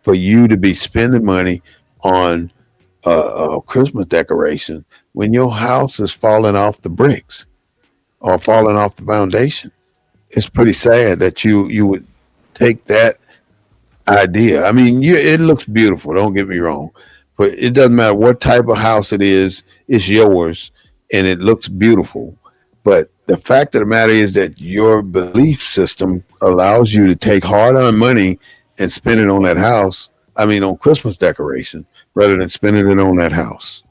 for you to be spending money on a Christmas decoration when your house is falling off the bricks or falling off the foundation. It's pretty sad that you would take that idea. I mean, it looks beautiful. Don't get me wrong, but it doesn't matter what type of house it is. It's yours, and it looks beautiful. But the fact of the matter is that your belief system allows you to take hard-earned money and spend it on that house. I mean, on Christmas decoration, rather than spending it on that house.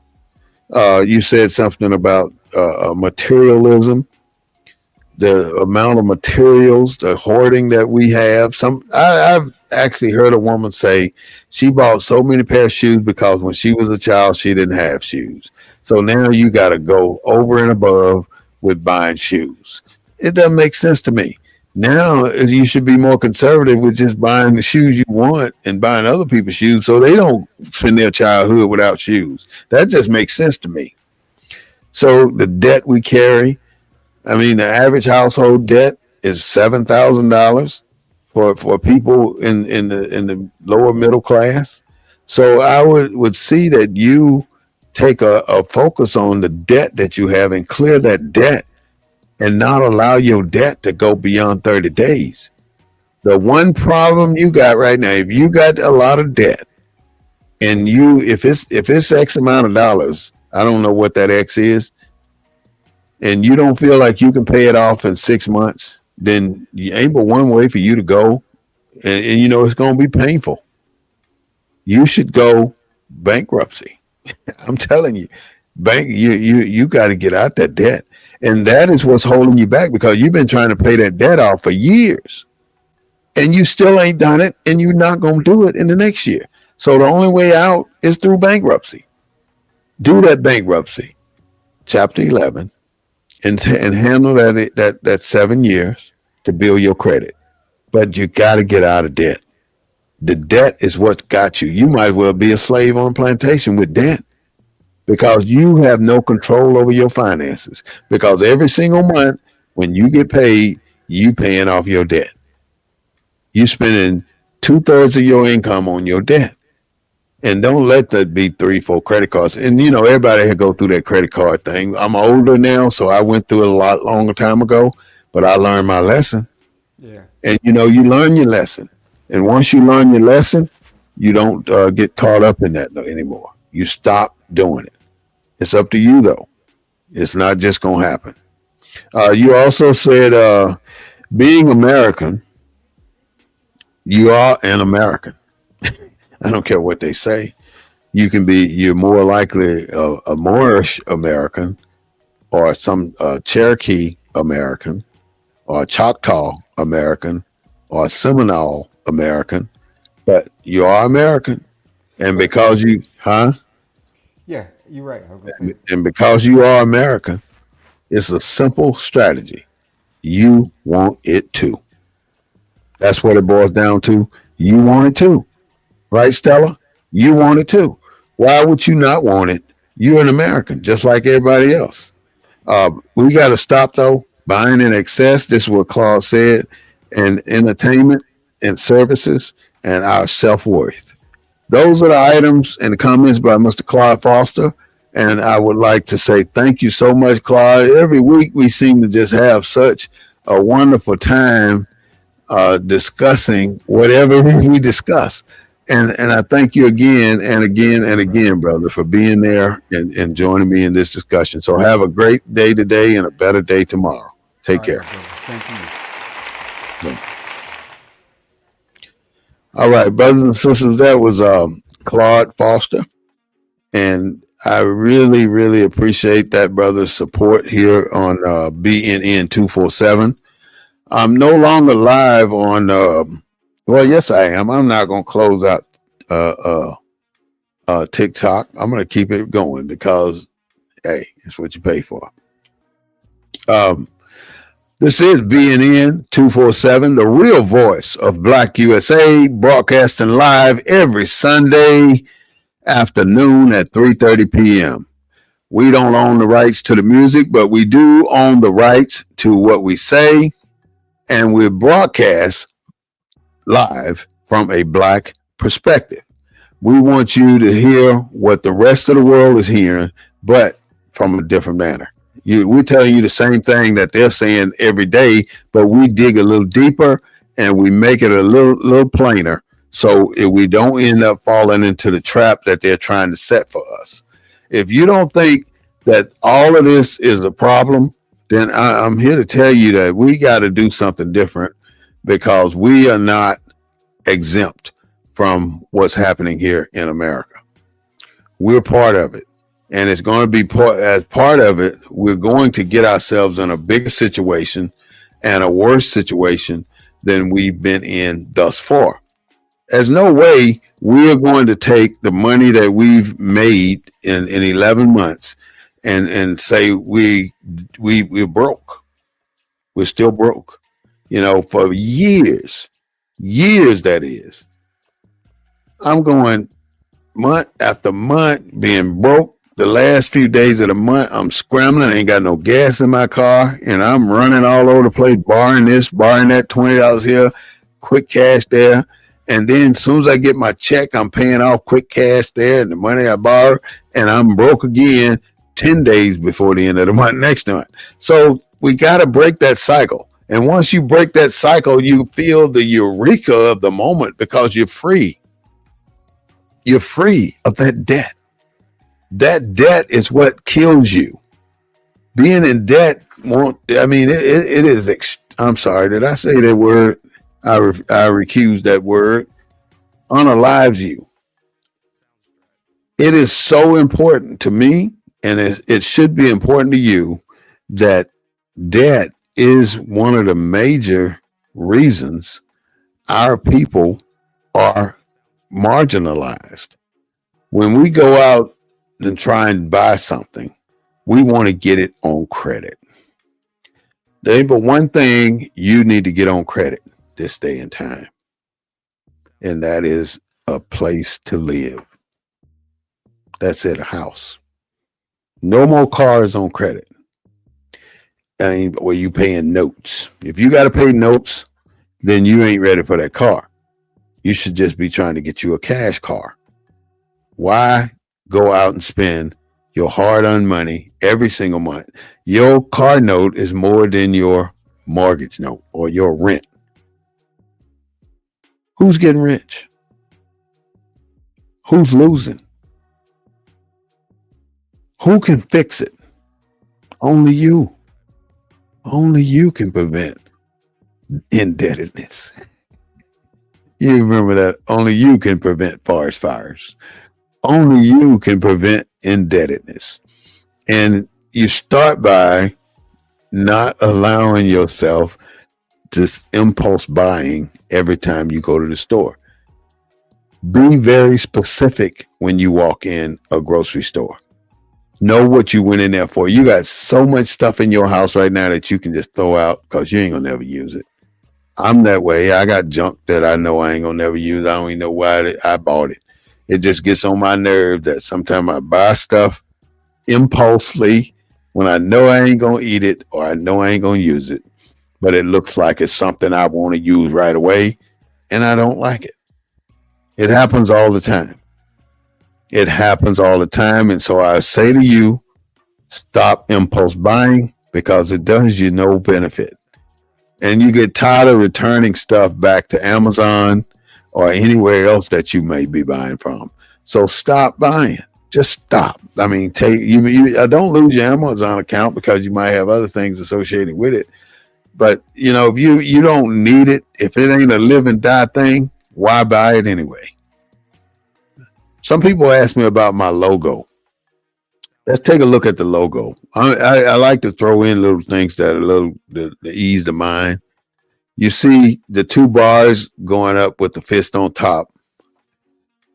You said something about materialism, the amount of materials, the hoarding that we have. I've actually heard a woman say she bought so many pair of shoes because when she was a child, she didn't have shoes. So now you got to go over and above with buying shoes. It doesn't make sense to me. Now you should be more conservative with just buying the shoes you want and buying other people's shoes so they don't spend their childhood without shoes. That just makes sense to me. So the debt we carry, I mean, the average household debt is $7,000 for people in the lower middle class. So I would see that you take a focus on the debt that you have and clear that debt and not allow your debt to go beyond 30 days. The one problem you got right now, if you got a lot of debt and if it's X amount of dollars, I don't know what that X is, and you don't feel like you can pay it off in 6 months, then you ain't but one way for you to go. And it's going to be painful. You should go bankruptcy. I'm telling you, you got to get out that debt. And that is what's holding you back, because you've been trying to pay that debt off for years and you still ain't done it, and you're not going to do it in the next year. So the only way out is through bankruptcy. Do that bankruptcy, Chapter 11, and handle that 7 years to build your credit. But you got to get out of debt. The debt is what got you. You might as well be a slave on a plantation with debt, because you have no control over your finances. Because every single month when you get paid, you paying off your debt. You spending 2/3 of your income on your debt. And don't let that be 3-4 credit cards. And everybody had go through that credit card thing. I'm older now, so I went through it a lot longer time ago, but I learned my lesson. Yeah. And you learn your lesson. And once you learn your lesson, you don't get caught up in that anymore. You stop doing it. It's up to you, though. It's not just going to happen. You also said being American, you are an American. I don't care what they say. You're more likely a Moorish American, or some Cherokee American, or a Choctaw American, or a Seminole American, but you are American. And because Yeah, you're right. I was gonna say. and because you are American, it's a simple strategy. You want it too. That's what it boils down to. You want it too. Right, Stella? You want it too. Why would you not want it? You're an American, just like everybody else. We got to stop, though, buying in excess. This is what Claude said. And entertainment and services and our self-worth. Those are the items and the comments by Mr. Claude Foster. And I would like to say thank you so much, Claude. Every week we seem to just have such a wonderful time discussing whatever we discuss. And I thank you again and again and again, brother, for being there and joining me in this discussion. So have a great day today and a better day tomorrow. Take care. Brother. Thank you. All right, brothers and sisters, that was Claude Foster. And I really, really appreciate that brother's support here on BNN 247. I'm no longer live on, well, yes, I am. I'm not going to close out TikTok. I'm going to keep it going because, hey, it's what you pay for. This is BNN 247, the real voice of Black USA, broadcasting live every Sunday afternoon at 3:30 p.m. We don't own the rights to the music, but we do own the rights to what we say, and we broadcast live from a Black perspective. We want you to hear what the rest of the world is hearing, but from a different manner. We're telling you the same thing that they're saying every day, but we dig a little deeper and we make it a little plainer, so we don't end up falling into the trap that they're trying to set for us. If you don't think that all of this is a problem, then I'm here to tell you that we got to do something different, because we are not exempt from what's happening here in America. We're part of it. And it's going to be part of it, we're going to get ourselves in a bigger situation and a worse situation than we've been in thus far. There's no way we're going to take the money that we've made in 11 months and say we're broke. We're still broke. For years, that is. I'm going month after month being broke. The last few days of the month, I'm scrambling. I ain't got no gas in my car, and I'm running all over the place, borrowing this, borrowing that, $20 here, quick cash there. And then as soon as I get my check, I'm paying off quick cash there and the money I borrowed, and I'm broke again 10 days before the end of the month next month. So we got to break that cycle. And once you break that cycle, you feel the eureka of the moment, because you're free. You're free of that debt. That debt is what kills you. Being in debt it is, I'm sorry, did I say that word? I recuse that word. Unalives you. It is so important to me, and it should be important to you, that debt is one of the major reasons our people are marginalized. When we go out and try and buy something, we want to get it on credit. There ain't but one thing you need to get on credit this day and time, and that is a place to live. That's it, a house. No more cars on credit. Or you paying notes. If you got to pay notes, then you ain't ready for that car. You should just be trying to get you a cash car. Why go out and spend your hard-earned money every single month? Your car note is more than your mortgage note or your rent. Who's getting rich? Who's losing? Who can fix it? Only you. Only you can prevent indebtedness. You remember that? Only you can prevent forest fires. Only you can prevent indebtedness. And you start by not allowing yourself to impulse buying every time you go to the store. Be very specific when you walk in a grocery store. Know what you went in there for. You got so much stuff in your house right now that you can just throw out because you ain't gonna never use it. I'm that way. I got junk that I know I ain't gonna never use. I don't even know why I bought it. It just gets on my nerve that sometimes I buy stuff impulsively when I know I ain't gonna eat it or I know I ain't gonna use it, but it looks like it's something I want to use right away, and I don't like it. It happens all the time. It happens all the time. And so I say to you, stop impulse buying, because it does you no benefit. And you get tired of returning stuff back to Amazon or anywhere else that you may be buying from. So stop buying. Just stop. I mean, don't lose your Amazon account because you might have other things associated with it. But if you don't need it, if it ain't a live and die thing, why buy it anyway? Some people ask me about my logo. Let's take a look at the logo. I like to throw in little things that are to ease the mind. You see the two bars going up with the fist on top.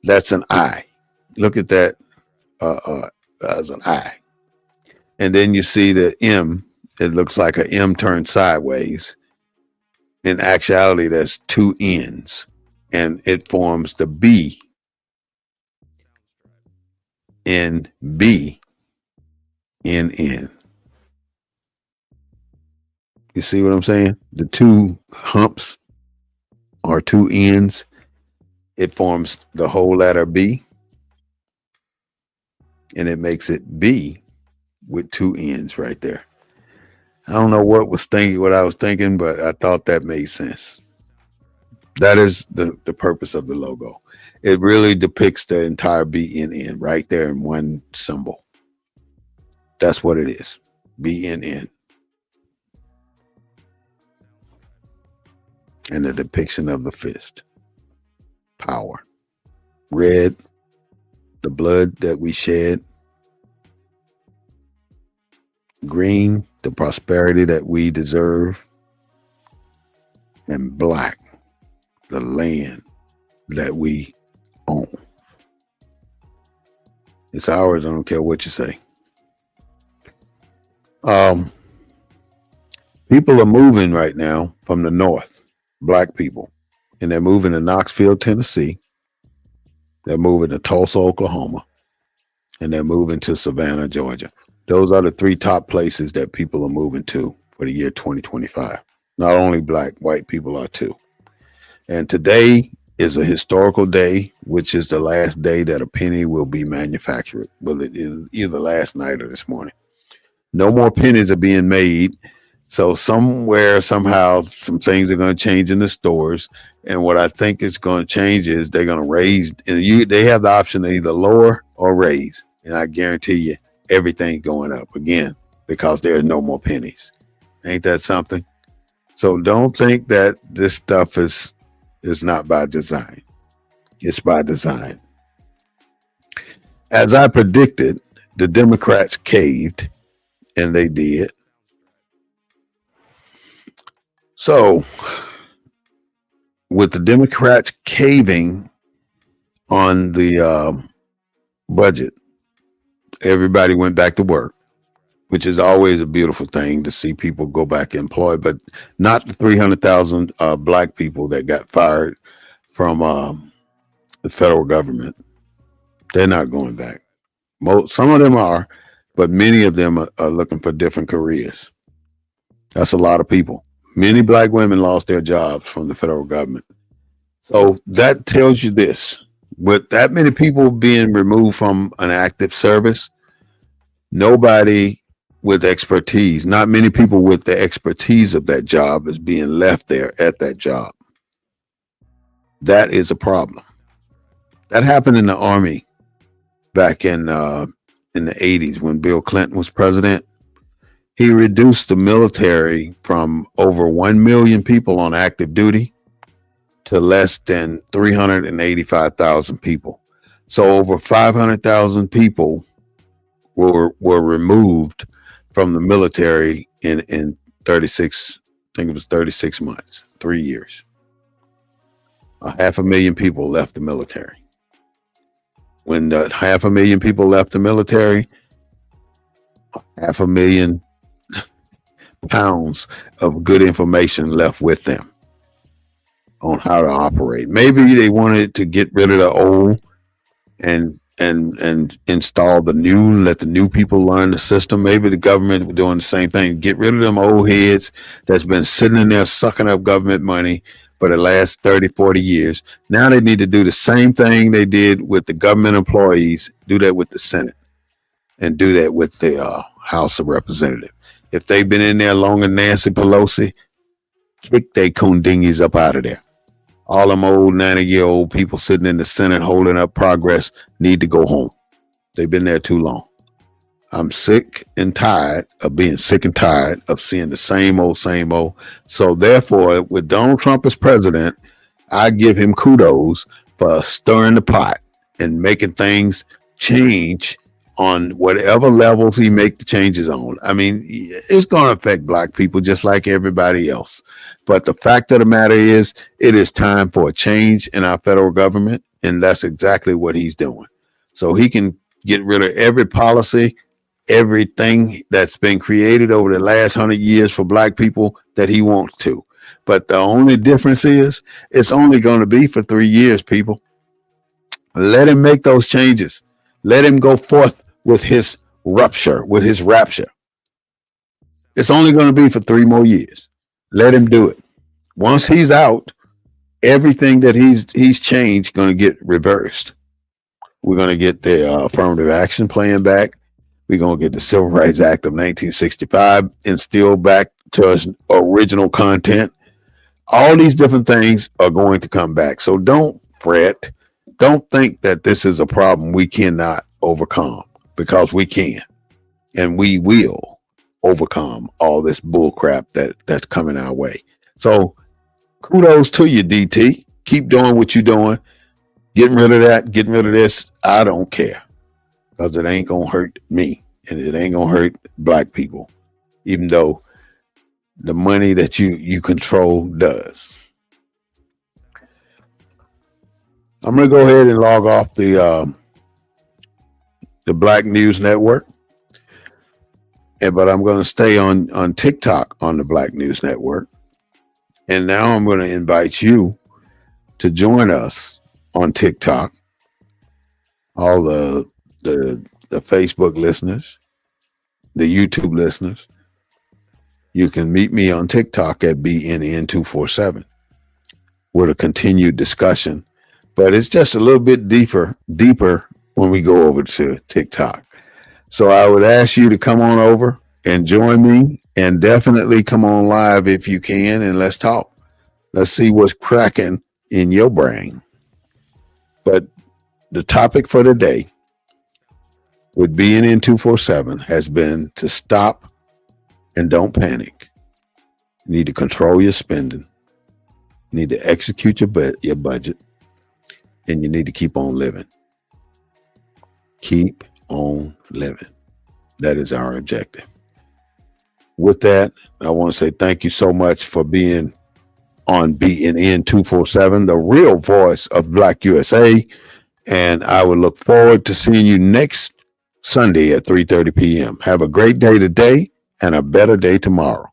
That's an I. Look at that as an I. And then you see the M. It looks like an M turned sideways. In actuality, that's two N's. And it forms the B in B in N. You see what I'm saying? The two humps are two N's. It forms the whole letter B. And it makes it B with two N's right there. I don't know what I was thinking, but I thought that made sense. That is the purpose of the logo. It really depicts the entire BNN right there in one symbol. That's what it is. BNN. And the depiction of the fist. Power. Red, the blood that we shed. Green, the prosperity that we deserve. And black, the land that we own. It's ours. I don't care what you say. People are moving right now from the north, black people, and they're moving to Knoxville, Tennessee. They're moving to Tulsa, Oklahoma, and they're moving to Savannah, Georgia. Those are the three top places that people are moving to for the year 2025. Not only black, white people are too. And today is a historical day, which is the last day that a penny will be manufactured. Well, it is either last night or this morning. No more pennies are being made. So somewhere, somehow, some things are going to change in the stores. And what I think is going to change is they're going to raise. And they have the option to either lower or raise. And I guarantee you, everything's going up again because there are no more pennies. Ain't that something? So don't think that this stuff is not by design. It's by design. As I predicted, the Democrats caved, and they did. So, with the Democrats caving on the budget, everybody went back to work, which is always a beautiful thing to see people go back employed, but not the 300,000 black people that got fired from the federal government. They're not going back. Some of them are, but many of them are looking for different careers. That's a lot of people. Many black women lost their jobs from the federal government. So that tells you this. With that many people being removed from an active service, nobody with expertise, not many people with the expertise of that job is being left there at that job. That is a problem. That happened in the Army back in the 80s when Bill Clinton was president. He reduced the military from over 1 million people on active duty to less than 385,000 people. So over 500,000 people were removed from the military in 36, I think it was 36 months, 3 years. 500,000 people left the military. When 500,000 people left the military, 500,000 pounds of good information left with them on how to operate. Maybe they wanted to get rid of the old and install the new, let the new people learn the system. Maybe the government was doing the same thing. Get rid of them old heads that's been sitting in there sucking up government money for the last 30, 40 years. Now they need to do the same thing they did with the government employees, do that with the Senate, and do that with the House of Representatives. If they've been in there longer than Nancy Pelosi, kick their coon dingies up out of there. All them old 90-year-old people sitting in the Senate holding up progress need to go home. They've been there too long. I'm sick and tired of being sick and tired of seeing the same old, same old. So therefore, with Donald Trump as president, I give him kudos for stirring the pot and making things change on whatever levels he make the changes on. I mean, it's going to affect black people just like everybody else. But the fact of the matter is, it is time for a change in our federal government, and that's exactly what he's doing. So he can get rid of every policy, everything that's been created over the last 100 years for black people that he wants to. But the only difference is it's only going to be for 3 years, people. Let him make those changes. Let him go forth with his rupture, with his rapture. It's only going to be for 3 more years. Let him do it. Once he's out, everything that he's changed going to get reversed. We're going to get the affirmative action plan back. We're going to get the Civil Rights Act of 1965 instilled back to its original content. All these different things are going to come back. So don't fret. Don't think that this is a problem we cannot overcome, because we can. And we will overcome all this bull crap that's coming our way. So kudos to you, DT. Keep doing what you're doing. Getting rid of that, getting rid of this, I don't care. Because it ain't going to hurt me. And it ain't going to hurt black people. Even though the money that you control does. I'm going to go ahead and log off the Black News Network. But I'm going to stay on TikTok on the Black News Network. And now I'm going to invite you to join us on TikTok. All the Facebook listeners, the YouTube listeners. You can meet me on TikTok at BNN247 with a continued discussion. But it's just a little bit deeper when we go over to TikTok. So I would ask you to come on over and join me, and definitely come on live if you can, and let's talk. Let's see what's cracking in your brain. But the topic for today with BNN 247 has been to stop and don't panic. You need to control your spending. You need to execute your budget. And you need to keep on living. Keep on living. That is our objective. With that, I want to say thank you so much for being on BNN 247, the real voice of Black USA. And I would look forward to seeing you next Sunday at 3:30 p.m. Have a great day today and a better day tomorrow.